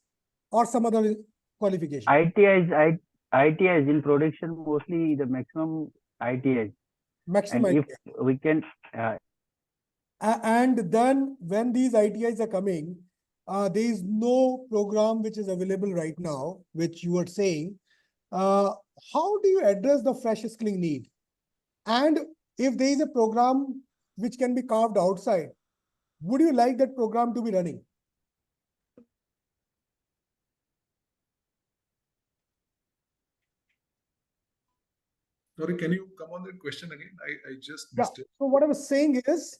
or some other qualification? ITIs in production, mostly the maximum ITIs. Maximum and ITIs. If we can. And then when these ITIs are coming, there is no program which is available right now, which you are saying. How do you address the fresh skilling need? And if there is a program which can be carved outside, would you like that program to be running? Sorry, can you come on that question again? I just missed it. So what I was saying is,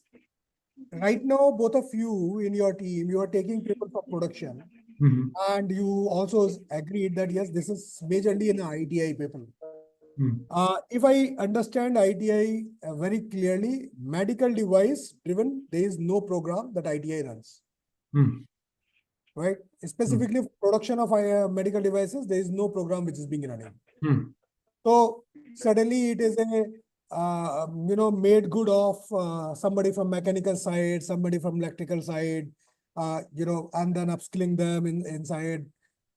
right now, both of you in your team, you are taking people for production. And you also agreed that, yes, this is majorly an ITI people. If I understand ITI very clearly, medical device driven, there is no program that ITI runs. Right? Specifically production of medical devices, there is no program which is being running. So suddenly it is a made good of somebody from mechanical side, somebody from electrical side, and then upskilling them inside.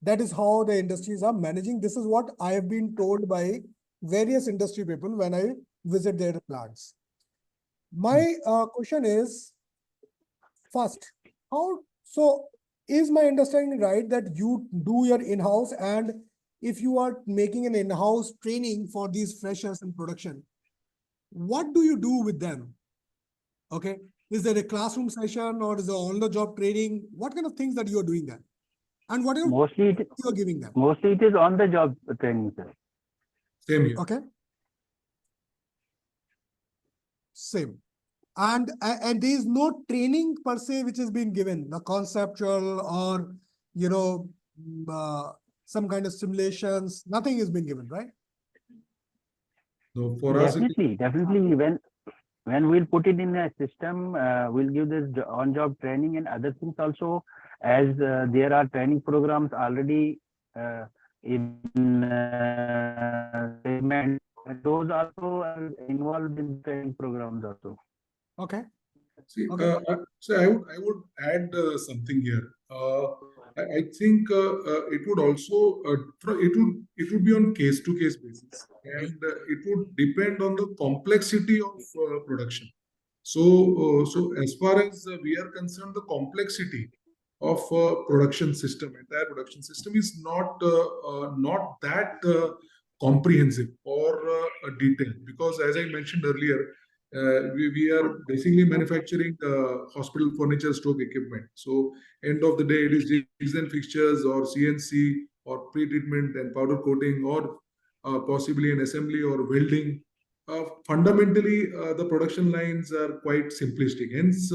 That is how the industries are managing. This is what I have been told by various industry people when I visit their plants. My question is, first, is my understanding right that you do your in-house, and if you are making an in-house training for these freshers in production, what do you do with them? Okay. Is there a classroom session or is there on-the-job training? What kind of things that you are doing there? And what Mostly you are giving them? Mostly it is on the job training, sir. Same here. Okay. Same. And there is no training per se which is being given, the conceptual or, some kind of simulations, nothing is being given, right? So for us, Definitely. When we'll put it in a system, we'll give this on-job training and other things also, as there are training programs already in segment, and those also are involved in training programs also. Okay. see, Okay. so I would add something here. I think it would also it would be on case to case basis, and it would depend on the complexity of production. So as far as we are concerned, the complexity of entire production system is not that comprehensive or detailed, because as I mentioned earlier, we are basically manufacturing hospital furniture stroke equipment. So end of the day, it is jigs and fixtures or CNC or pre-treatment and powder coating, or possibly an assembly or welding. Fundamentally, the production lines are quite simplistic. Hence,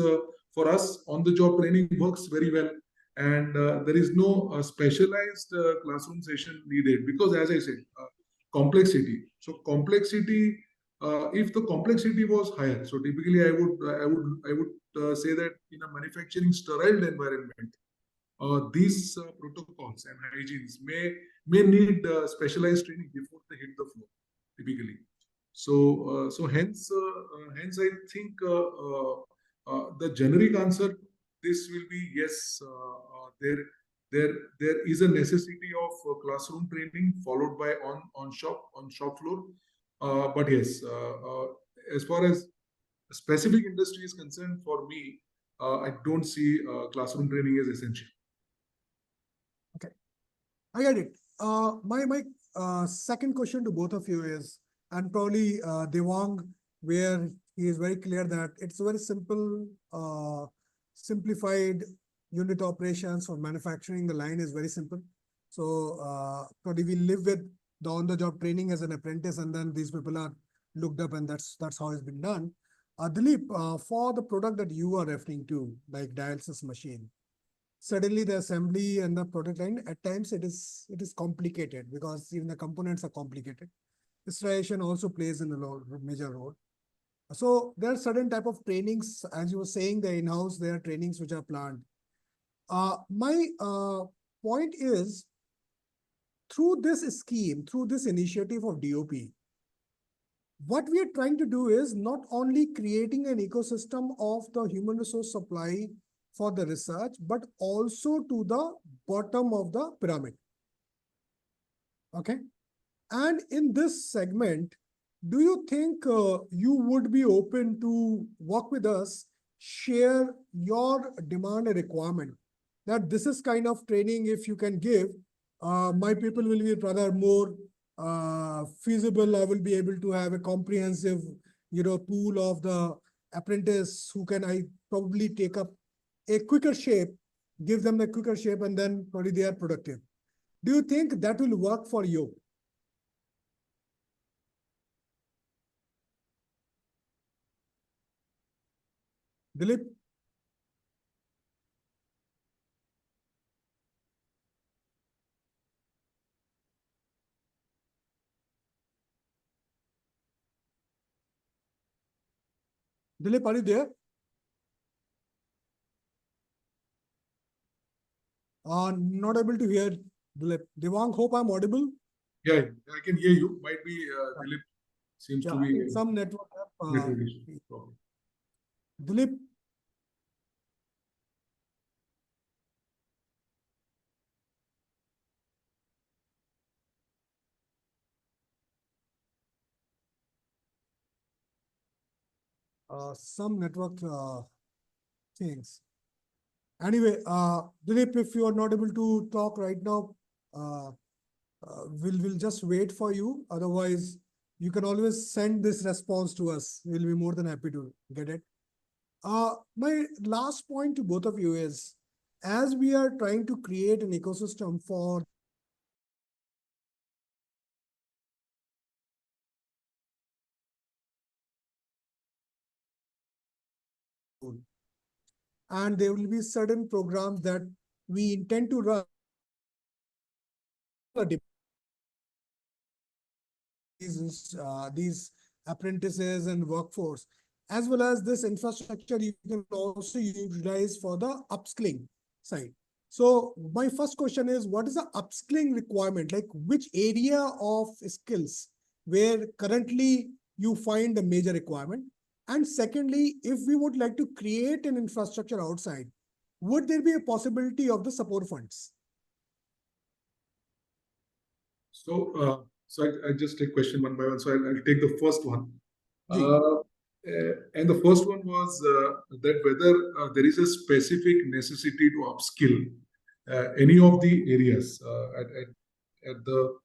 for us, on-the-job training works very well, and there is no specialized classroom session needed, because, as I said, complexity. So complexity. If the complexity was higher, so typically I would say that in a manufacturing sterile environment, these protocols and hygienes may need specialized training before they hit the floor, typically. So hence I think the generic answer to this will be yes. There is a necessity of classroom training followed by on shop floor. But yes, as far as specific industry is concerned, for me, I don't see classroom training as essential. Okay, I get it. My second question to both of you is, and probably Devang, where he is very clear that it's a very simple, simplified unit operations for manufacturing. The line is very simple. So probably we live with the on-the-job training as an apprentice, and then these people are looked up, and that's how it's been done. Dilip, for the product that you are referring to, like dialysis machine, suddenly the assembly and the product line, at times it is complicated because even the components are complicated. Installation also plays in a major role. So there are certain type of trainings, as you were saying, the in-house, there are trainings which are planned. My point is, through this scheme, through this initiative of DOP, what we are trying to do is not only creating an ecosystem of the human resource supply for the research, but also to the bottom of the pyramid. Okay. And in this segment, do you think you would be open to work with us, share your demand and requirement, that this is kind of training if you can give, my people will be rather more feasible. I will be able to have a comprehensive, pool of the apprentice who can I probably take up a quicker shape, give them a quicker shape, and then probably they are productive. Do you think that will work for you? Dilip? Dilip, are you there? Not able to hear Dilip. Devang, hope I'm audible. Yeah, I can hear you. Might be Dilip. seems to be some network network issue problem. Dilip. Some network things. Anyway, Dilip, if you are not able to talk right now, we'll just wait for you. Otherwise, you can always send this response to us. We'll be more than happy to get it. My last point to both of you is, as we are trying to create an ecosystem for and there will be certain programs that we intend to run these apprentices and workforce, as well as this infrastructure you can also utilize for the upskilling side. So my first question is, what is the upskilling requirement? Like which area of skills where currently you find a major requirement? And secondly, if we would like to create an infrastructure outside, would there be a possibility of the support funds? So, I just take question one by one. So I'll take the first one. And the first one was that whether there is a specific necessity to upskill any of the areas at the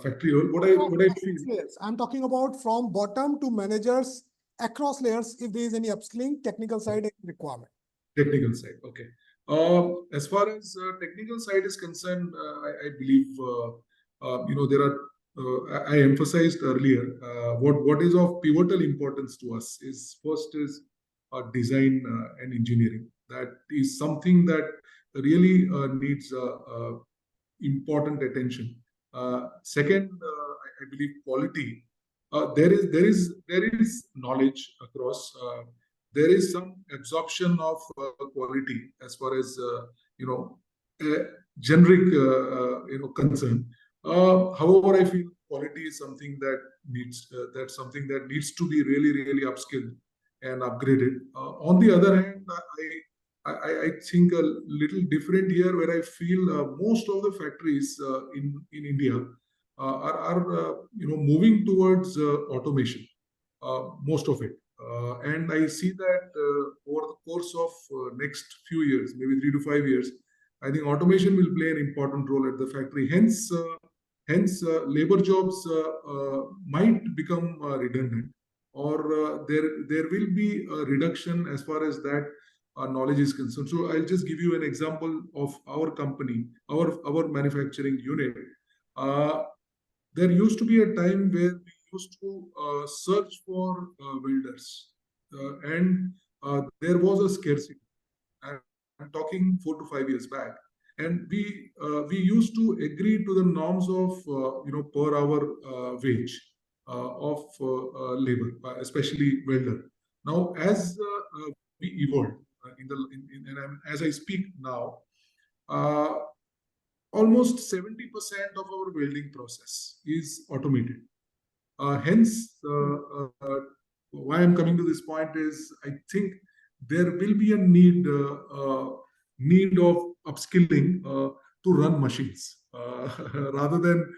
factory level. What I feel. Layers. I'm talking about from bottom to managers across layers. If there is any upskilling, technical side requirement. Technical side, okay. As far as technical side is concerned, I believe there are. I emphasized earlier what is of pivotal importance to us is first is design and engineering. That is something that really needs important attention. Second, I believe quality. There is knowledge across. There is some absorption of quality as far as generic concern. However, I feel quality is something that needs to be really upskilled and upgraded. On the other hand, I think a little different here, where I feel most of the factories in India are moving towards automation. Most of it. And I see that over the course of next few years, maybe 3 to 5 years, I think automation will play an important role at the factory. Hence, labor jobs might become redundant, or there will be a reduction as far as that knowledge is concerned. So I'll just give you an example of our company, our manufacturing unit. There used to be a time where we used to search for welders, and there was a scarcity. I'm talking 4 to 5 years back, and we used to agree to the norms of per hour wage of labor, especially welder. Now, as we evolved as I speak now, almost 70% of our welding process is automated. Hence, why I'm coming to this point is I think there will be a need of upskilling to run machines rather than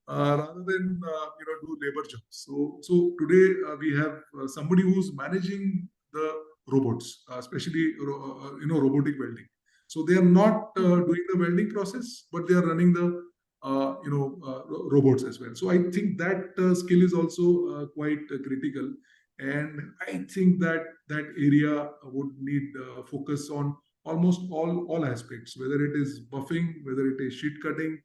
do labor jobs. So today we have somebody who's managing the robots, especially robotic welding. So they are not doing the welding process, but they are running the robots as well. So I think that skill is also quite critical, and I think that area would need focus on almost all aspects, whether it is buffing, whether it is sheet cutting,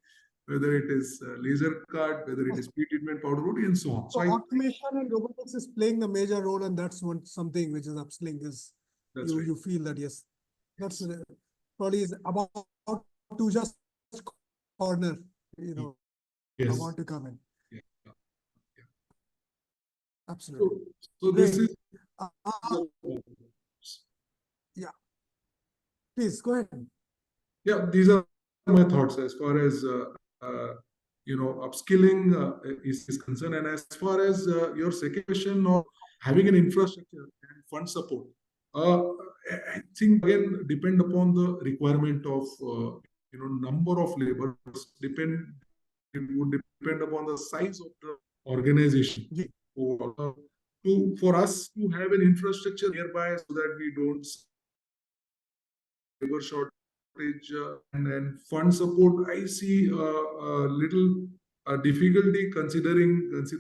whether it is laser cut, whether it is pre-treatment, powder coating, and so on. So automation and robotics is playing a major role, and that's something which is upskilling is you feel that yes, that's probably is about to just corner, yes. I want to come in. Yeah. Absolutely. So this is yeah. Please go ahead. Yeah, these are my thoughts as far as upskilling is concerned. And as far as your second question of having an infrastructure and fund support, I think again depend upon the requirement of number of laborers. It would depend upon the size of the organization. For us to have an infrastructure nearby so that we don't labor shortage and fund support, I see a little difficulty consider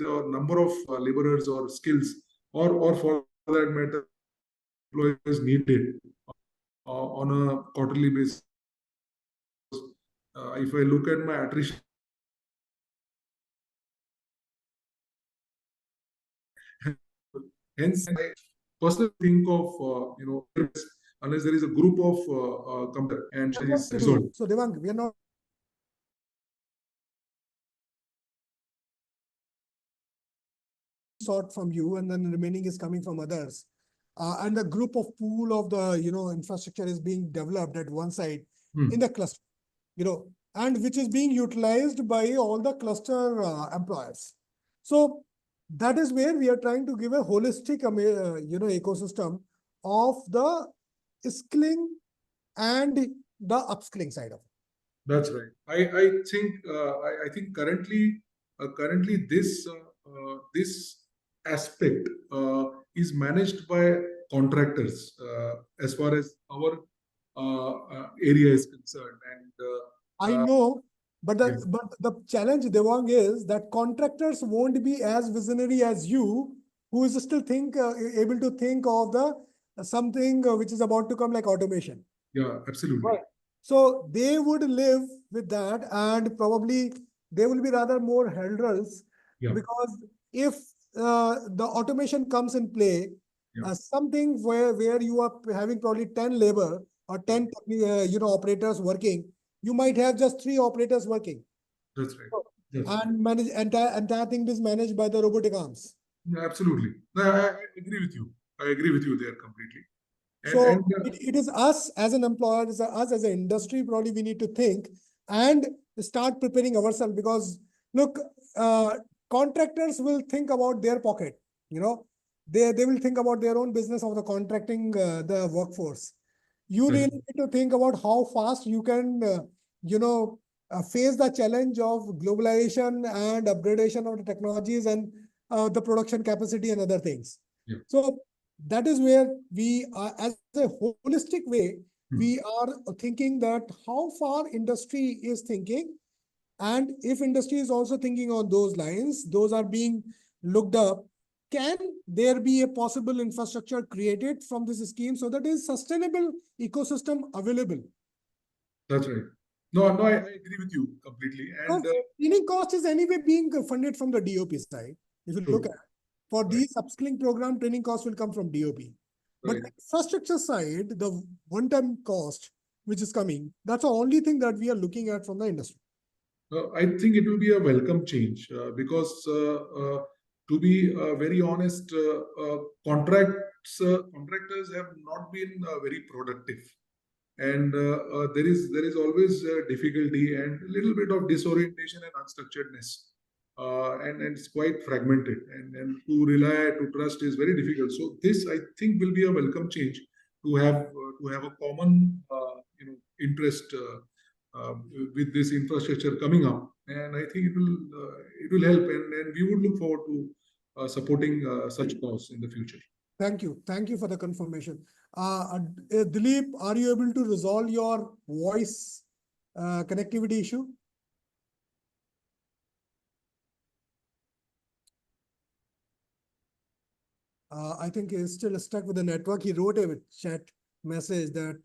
our number of laborers or skills or for that matter employees needed on a quarterly basis. If I look at my attrition, hence I personally think of unless there is a group of and is resolved. So Devang, we are not sort from you, and then the remaining is coming from others. And the group of pool of the infrastructure is being developed at one side in the cluster, and which is being utilized by all the cluster employers. So that is where we are trying to give a holistic ecosystem of the skilling and the upskilling side of it. That's right. I think currently this aspect is managed by contractors as far as our area is concerned. And I know, but the challenge, Devang, is that contractors won't be as visionary as you, who is still able to think of the something which is about to come, like automation. Yeah, absolutely. Right. So they would live with that, and probably they will be rather more hurdles, because if the automation comes in play, something where you are having probably 10 labor or 10 operators working, you might have just 3 operators working. That's right. And manage entire thing is managed by the robotic arms. Yeah, absolutely. I agree with you. I agree with you there completely. So it is us as an employer, it is us as an industry, probably we need to think and start preparing ourselves, because look, contractors will think about their pocket, they will think about their own business of the contracting the workforce. You really need to think about how fast you can, face the challenge of globalization and upgradation of the technologies and the production capacity and other things. So that is where we are, as a holistic way, we are thinking that how far industry is thinking, and if industry is also thinking on those lines, those are being looked up. Can there be a possible infrastructure created from this scheme so that is sustainable ecosystem available? That's right. No, I agree with you completely. And training cost is anyway being funded from the DOP side. If you look at for these upskilling program, training costs will come from DOP. But infrastructure side, the one-time cost which is coming, that's the only thing that we are looking at from the industry. I think it will be a welcome change because to be very honest, contractors have not been very productive, and there is always difficulty and a little bit of disorientation and unstructuredness, and it's quite fragmented, and to rely to trust is very difficult. So this, I think, will be a welcome change to have a common interest with this infrastructure coming up, and I think it will help, and we would look forward to supporting such cause in the future. Thank you for the confirmation. Dilip, are you able to resolve your voice connectivity issue? I think he's still stuck with the network. He wrote a chat message that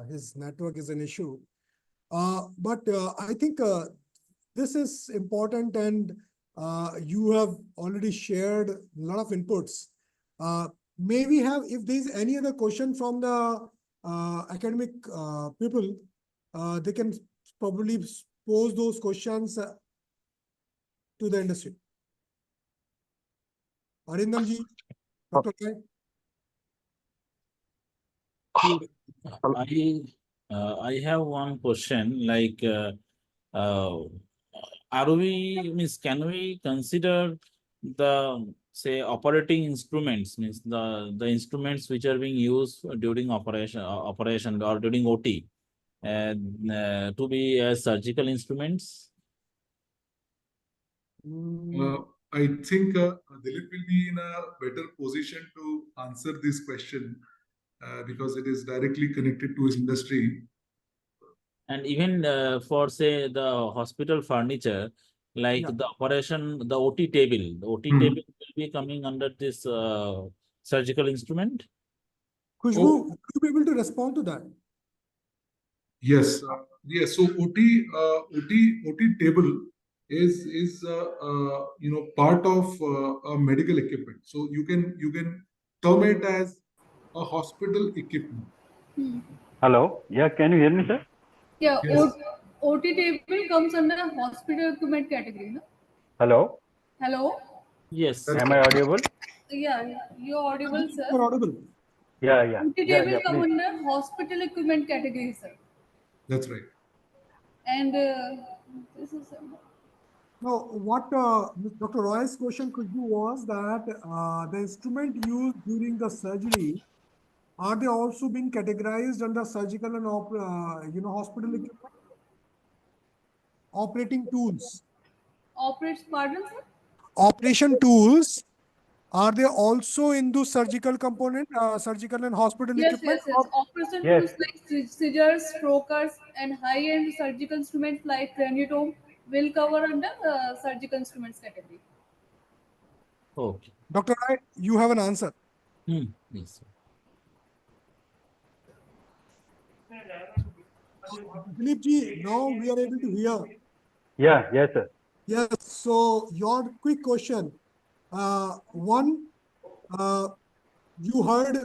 his network is an issue. But I think this is important, and you have already shared a lot of inputs. May we have, if there's any other question from the academic people, they can probably pose those questions to the industry. Arindamji, Dr. Kai? I have one question, like are we means can we consider the say operating instruments means the instruments which are being used during operation or during OT to be as surgical instruments? I think Dilip will be in a better position to answer this question because it is directly connected to his industry. And even for say the hospital furniture, like Yeah. the operation, the OT table, the OT table will be coming under this surgical instrument. Khushbu, Oh, would you be able to respond to that? yes, yes. So OT table is part of a medical equipment. So you can term it as a hospital equipment. Hello. Yeah, can you hear me, sir? Yeah, Yes, OT table comes under hospital equipment category, no? Hello. Hello? Yes. that's Am I audible? Yeah, you're audible, sir. You're audible. Yeah, yeah, OT yeah, table yeah. come Please. under hospital equipment category, sir. that's right. And this is Now, what Dr. Roy's question could be was that the instrument used during the surgery, are they also being categorized under surgical and hospital equipment? Operating tools. operates, pardon, sir? Operation tools, are they also in the surgical component, surgical and hospital Yes, equipment? yes, yes. Operation Yes. tools like scissors, strokers, and high-end surgical instruments like craniotome will cover under surgical instruments category. Okay. Dr. Roy, you have an answer. Yes. Dilip ji, now we are able to hear. Yeah, yes, sir. Yes, so your quick question. One, you heard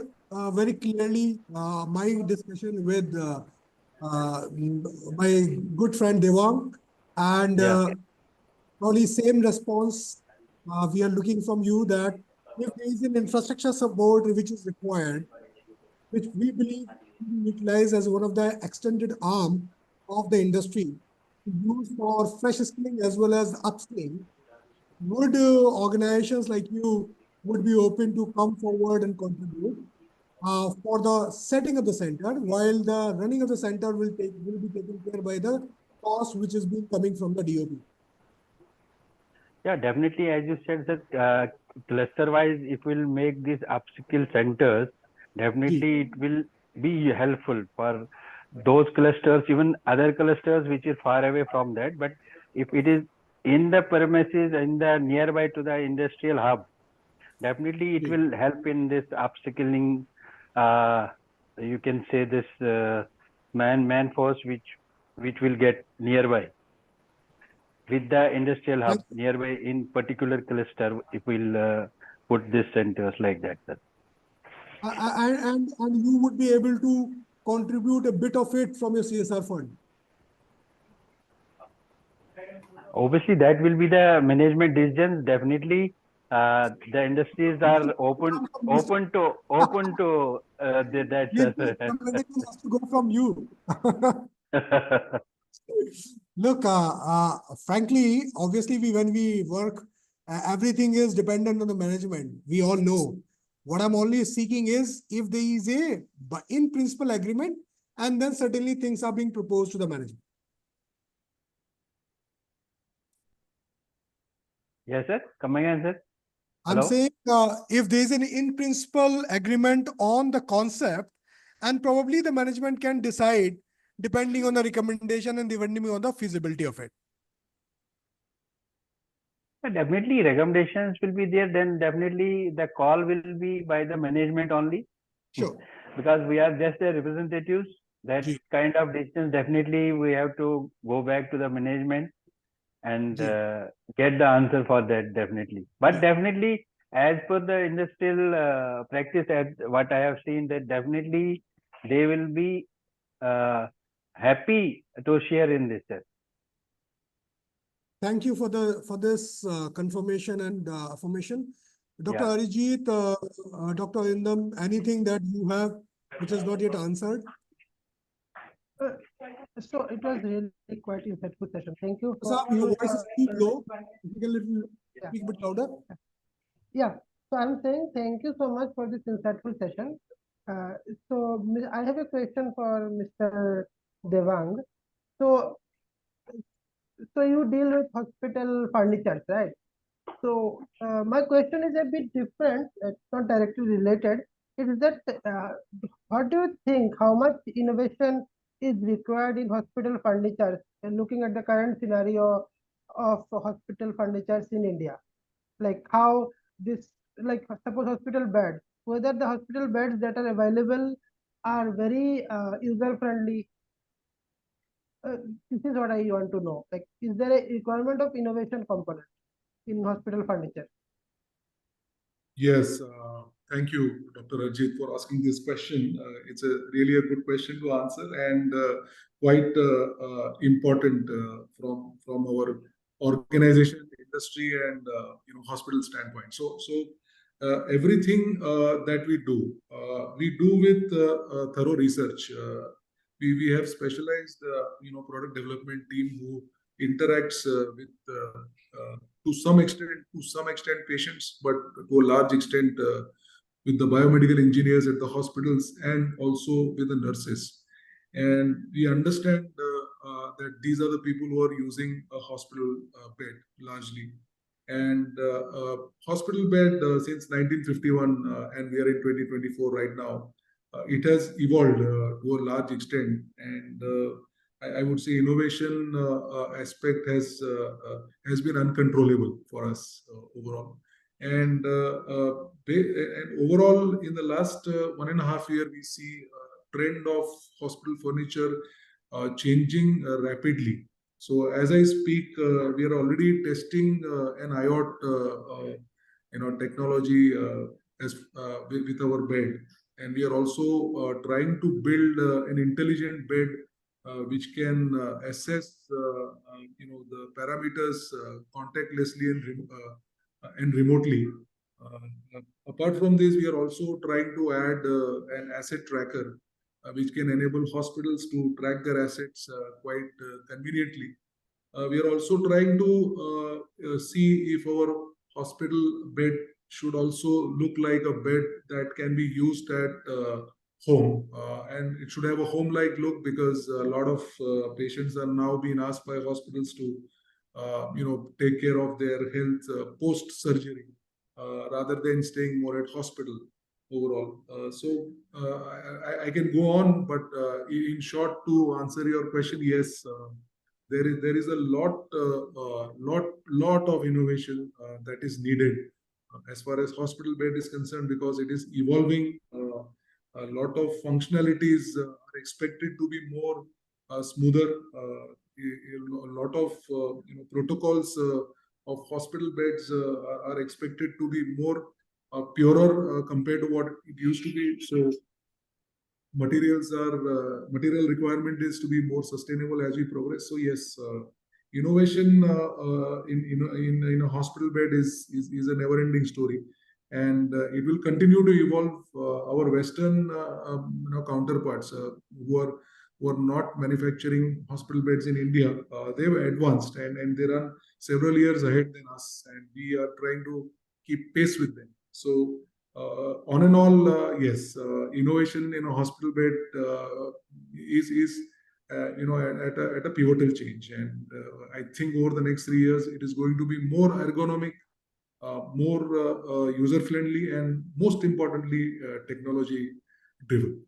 very clearly my discussion with my good friend Devang, and Yeah. probably same response we are looking from you, that if there is an infrastructure support which is required, which we believe can be utilized as one of the extended arm of the industry, used for fresh skilling as well as upskilling, would organizations like you would be open to come forward and contribute for the setting of the center, while the running of the center will be taken care by the cost which is being coming from the DOP? Yeah, definitely. As you said, that cluster-wise, if we'll make these upskill centers, definitely it will be helpful for those clusters, even other clusters which is far away from that. But if it is in the premises, in the nearby to the industrial hub, definitely it will help in this upskilling. You can say this man force which will get nearby with the industrial hub nearby in particular cluster, if we'll put these centers like that, sir. And you would be able to contribute a bit of it from your CSR fund. Obviously, that will be the management decisions. Definitely, the industries are open to that. The management has to go from you. Look, frankly, obviously, when we work, everything is dependent on the management. We all know. What I'm only seeking is if there is a in principle agreement, and then certainly things are being proposed to the management. Yes, sir. Come again, sir. I'm saying if there is an in principle agreement on the concept, and probably the management can decide depending on the recommendation and depending on the feasibility of it. Definitely, recommendations will be there. Then definitely the call will be by the management only. Sure. Because we are just the representatives. That kind of decisions definitely we have to go back to the management and get the answer for that, definitely. But definitely, as per the industrial practice, as what I have seen, that definitely they will be happy to share in this, sir. Thank you for this confirmation and affirmation. Dr. Arijit, Dr. Indam, anything that you have which is not yet answered? So it was really quite insightful session. Thank you for Prasad, your voice is too low. If you can Yeah. speak a bit louder. Yeah. So I'm saying thank you so much for this insightful session. I have a question for Mr. Devang. So you deal with hospital furnitures, right? So my question is a bit different. It's not directly related. It is that what do you think? How much innovation is required in hospital furniture? And looking at the current scenario of hospital furnitures in India, like how this, like suppose hospital bed, whether the hospital beds that are available are very user friendly. This is what I want to know. Like, is there a requirement of innovation component in hospital furniture? Yes, thank you, Dr. Ajit, for asking this question. It's really a good question to answer and quite important from our organization, industry, and hospital standpoint. Everything that we do with thorough research. We have specialized product development team who interacts with to some extent patients, but to a large extent with the biomedical engineers at the hospitals and also with the nurses. And we understand that these are the people who are using a hospital bed largely. And hospital bed since 1951, and we are in 2024 right now, it has evolved to a large extent. And I would say innovation aspect has been uncontrollable for us overall. And overall, in the last 1.5 years, we see a trend of hospital furniture changing rapidly. So as I speak, we are already testing an IoT, technology with our bed, and we are also trying to build an intelligent bed which can assess, the parameters contactlessly and remotely. Apart from this, we are also trying to add an asset tracker, which can enable hospitals to track their assets quite conveniently. We are also trying to see if our hospital bed should also look like a bed that can be used at home, and it should have a home-like look, because a lot of patients are now being asked by hospitals to, take care of their health post-surgery rather than staying more at hospital overall. I can go on, but in short, to answer your question, yes, there is a lot of innovation that is needed as far as hospital bed is concerned, because it is evolving. A lot of functionalities are expected to be more smoother. A lot of protocols of hospital beds are expected to be more purer compared to what it used to be. So material requirement is to be more sustainable as we progress. So yes, innovation in a hospital bed is a never-ending story, and it will continue to evolve. Our Western counterparts who are not manufacturing hospital beds in India, they've advanced and they run several years ahead than us, and we are trying to keep pace with them. So on and all, yes, innovation in a hospital bed is at a pivotal change, and I think over the next 3 years it is going to be more ergonomic, more user friendly, and most importantly, technology driven.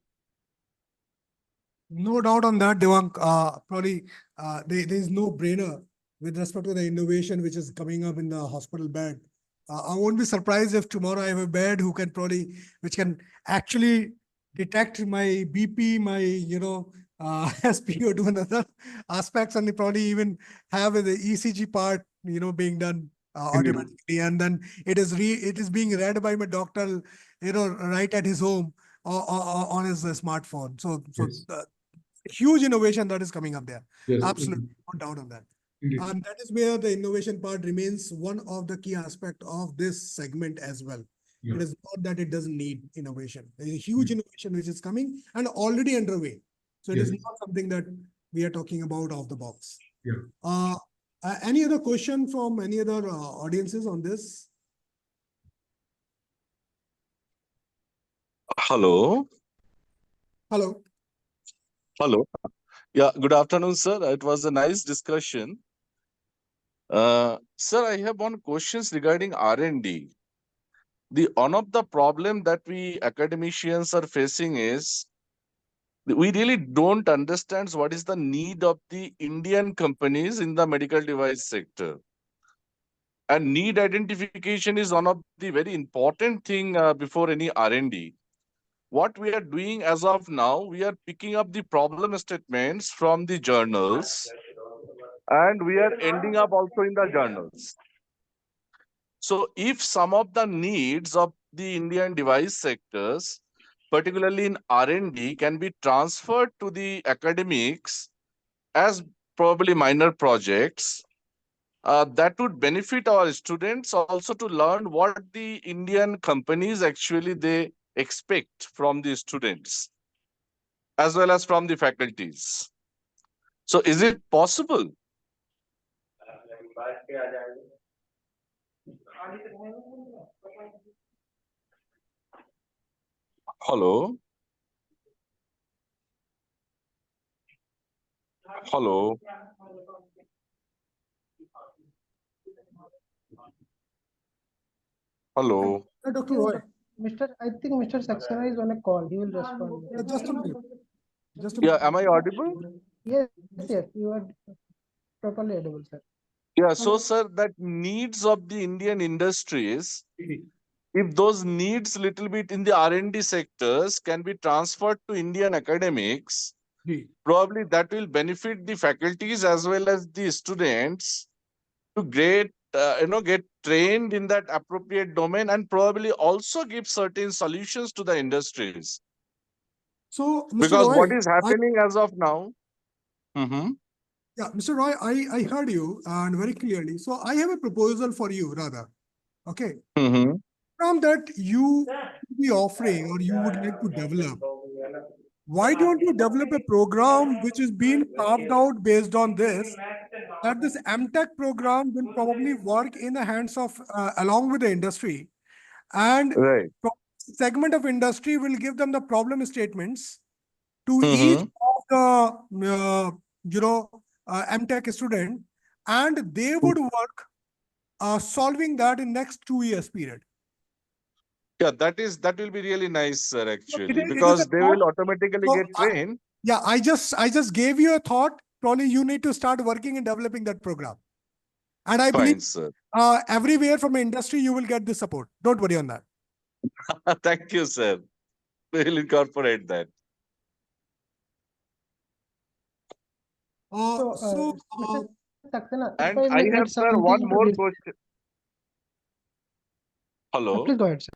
No doubt on that, Devang. Probably there is no brainer with respect to the innovation which is coming up in the hospital bed. I won't be surprised if tomorrow I have a bed which can actually detect my BP, my SpO2 and other aspects, and probably even have the ECG part being done automatically, and then it is being read by my doctor right at his home or on his smartphone. So Yes. huge innovation that is coming up there. Yes. Absolutely, no doubt on that. Indeed. And that is where the innovation part remains one of the key aspects of this segment as well. Yeah. It is not that it doesn't need innovation. There is a huge innovation which is coming and already underway. So it is Yes. not something that we are talking about off the box. Yeah. Any other question from any other audiences on this? Hello. Hello. Hello. Yeah, good afternoon, sir. It was a nice discussion. Sir, I have one questions regarding R&D. One of the problem that we academicians are facing is we really don't understand what is the need of the Indian companies in the medical device sector. And need identification is one of the very important thing before any R&D. What we are doing as of now, we are picking up the problem statements from the journals and we are ending up also in the journals. So if some of the needs of the Indian device sectors, particularly in R&D, can be transferred to the academics as probably minor projects, that would benefit our students also to learn what the Indian companies actually they expect from the students as well as from the faculties. So is it possible? Hello? Hello? Hello? Dr. Roy, I think Mr. Saxena is on a call. He will respond. just a minute. Just a Yeah, minute. am I audible? Yes, you are properly audible, sir. Yeah, so sir, that needs of the Indian industries, if those needs little bit in the R&D sectors can be transferred to Indian academics, probably that will benefit the faculties as well as the students to get trained in that appropriate domain and probably also give certain solutions to the industries. So, Mr. Because Roy, what is happening as of now? Yeah, Mr. Roy, I heard you and very clearly. So I have a proposal for you, rather. Okay. From that you be offering or you would like to develop, why don't you develop a program which is being carved out based on this, that this MTech program will probably work in the hands of, along with the industry, and Right. segment of industry will give them the problem statements to each of the, MTech student, and they would work solving that in next 2 years period. Yeah, that will be really nice, sir, actually, It is because a they thought. will automatically So, get trained. Yeah, I just gave you a thought. Probably you need to start working and developing that program. And I Fine, believe sir. everywhere from industry, you will get the support. Don't worry on that. Thank you, sir. We will incorporate that. Mr. Saxena, if And I I may have, add sir, something one to more this. question. Hello? Please go ahead, sir.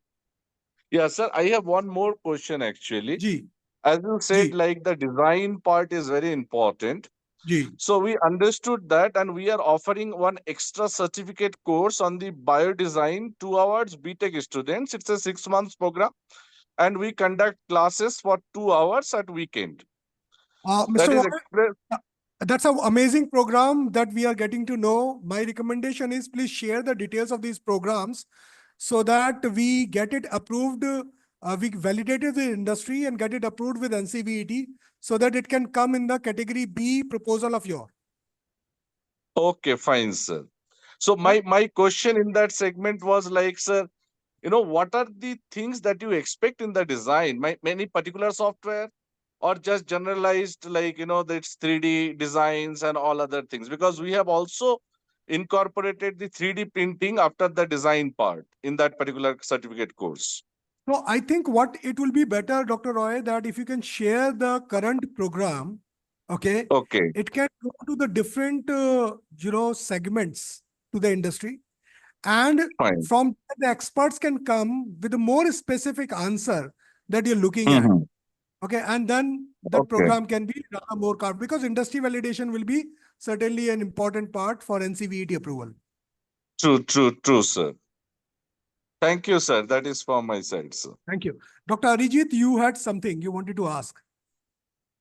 Yeah, sir, I have one more question actually. Ji. As you said, Ji. like the design part is very important. Ji. So we understood that and we are offering one extra certificate course on the biodesign to our BTech students. It's a 6 months program and we conduct classes for 2 hours at weekend. Mr. Roy, that's an amazing program that we are getting to know. My recommendation is please share the details of these programs so that we get it approved. We validate it in the industry and get it approved with NCVET so that it can come in the category B proposal of yours. Okay, fine, sir. So my question in that segment was like, sir, what are the things that you expect in the design? Many particular software or just generalized, like, that's 3D designs and all other things? Because we have also incorporated the 3D printing after the design part in that particular certificate course. So I think what it will be better, Dr. Roy, that if you can share the current program, okay, it can go to the different, segments to the industry. And from the experts can come with a more specific answer that you're looking at. Okay, and then that program can be more card because industry validation will be certainly an important part for NCVET approval. True, sir. Thank you, sir. That is from my side, sir. Thank you. Dr. Arijit, you had something you wanted to ask.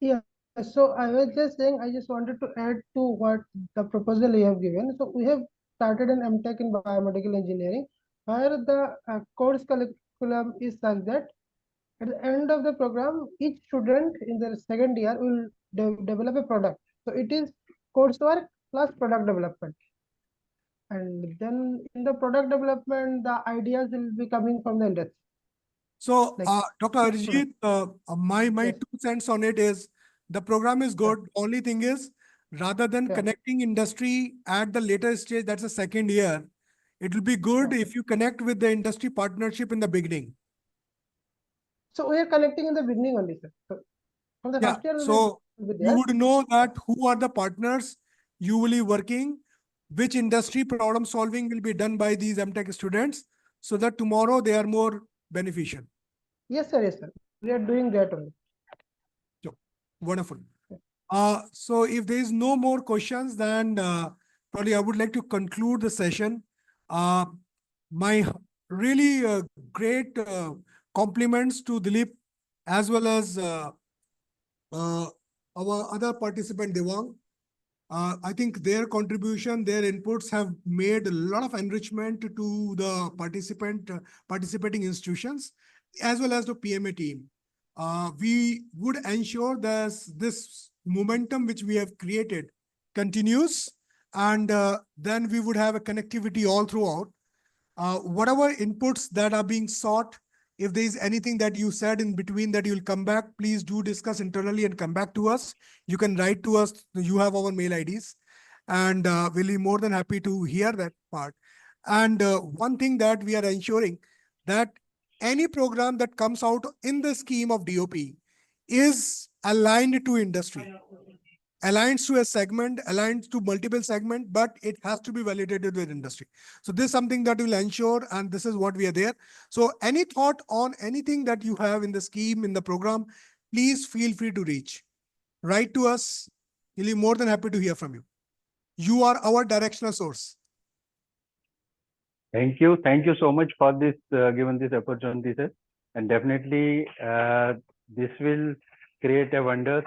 Yeah, So I was just saying, I just wanted to add to what the proposal you have given. So we have started an MTech in biomedical engineering, where the course curriculum is such that at the end of the program, each student in their second year will develop a product. So it is coursework plus product development. And then in the product development, the ideas will be coming from the industry. So, Like- Dr. Arijit, my Yes. 2 cents on it is the program is good. Only thing is, rather than Yeah. connecting industry at the later stage, that's the second year, it will be good if you connect with the industry partnership in the beginning. So we are connecting in the beginning only, sir. So from the Yeah. first year, So will be you there. would know that who are the partners you will be working, which industry problem solving will be done by these MTech students, so that tomorrow they are more beneficial. Yes, sir. Yes, sir. We are doing that only. Wonderful. So if there is no more questions, then probably I would like to conclude the session. My really great compliments to Dilip as well as our other participant Devang. I think their contribution, their inputs have made a lot of enrichment to the participating institutions as well as the PMA team. We would ensure that this momentum which we have created continues, and then we would have a connectivity all throughout. Whatever inputs that are being sought, if there is anything that you said in between that you'll come back, please do discuss internally and come back to us. You can write to us. You have our mail IDs, and we'll be more than happy to hear that part. And one thing that we are ensuring that any program that comes out in the scheme of DOP is aligned to industry, aligned to a segment, aligned to multiple segment, but it has to be validated with industry. So this is something that will ensure, and this is what we are there. So any thought on anything that you have in the scheme, in the program, please feel free to reach. Write to us. We'll be more than happy to hear from you. You are our directional source. Thank you. Thank you so much for this given this opportunity, sir. And definitely this will create a wonder.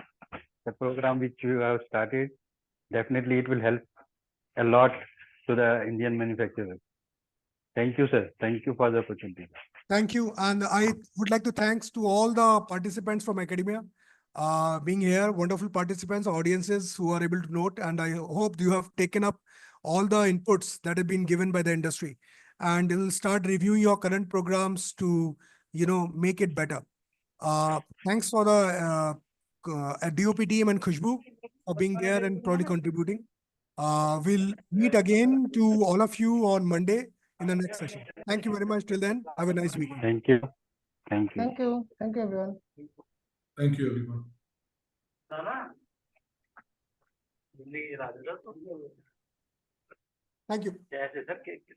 The program which you have started, definitely it will help a lot to the Indian manufacturers. Thank you, sir. Thank you for the opportunity. Thank you. And I would like to thanks to all the participants from academia being here, wonderful participants, audiences who are able to note. And I hope you have taken up all the inputs that have been given by the industry. And you'll start reviewing your current programs to, make it better. Thanks for the DOP team and Khushbu for being there and probably contributing. We'll meet again to all of you on Monday in the next session. Thank you very much. Till then, have a nice weekend. Thank you. Thank you. Thank you. Thank you, everyone. Thank you, everyone. Thank you.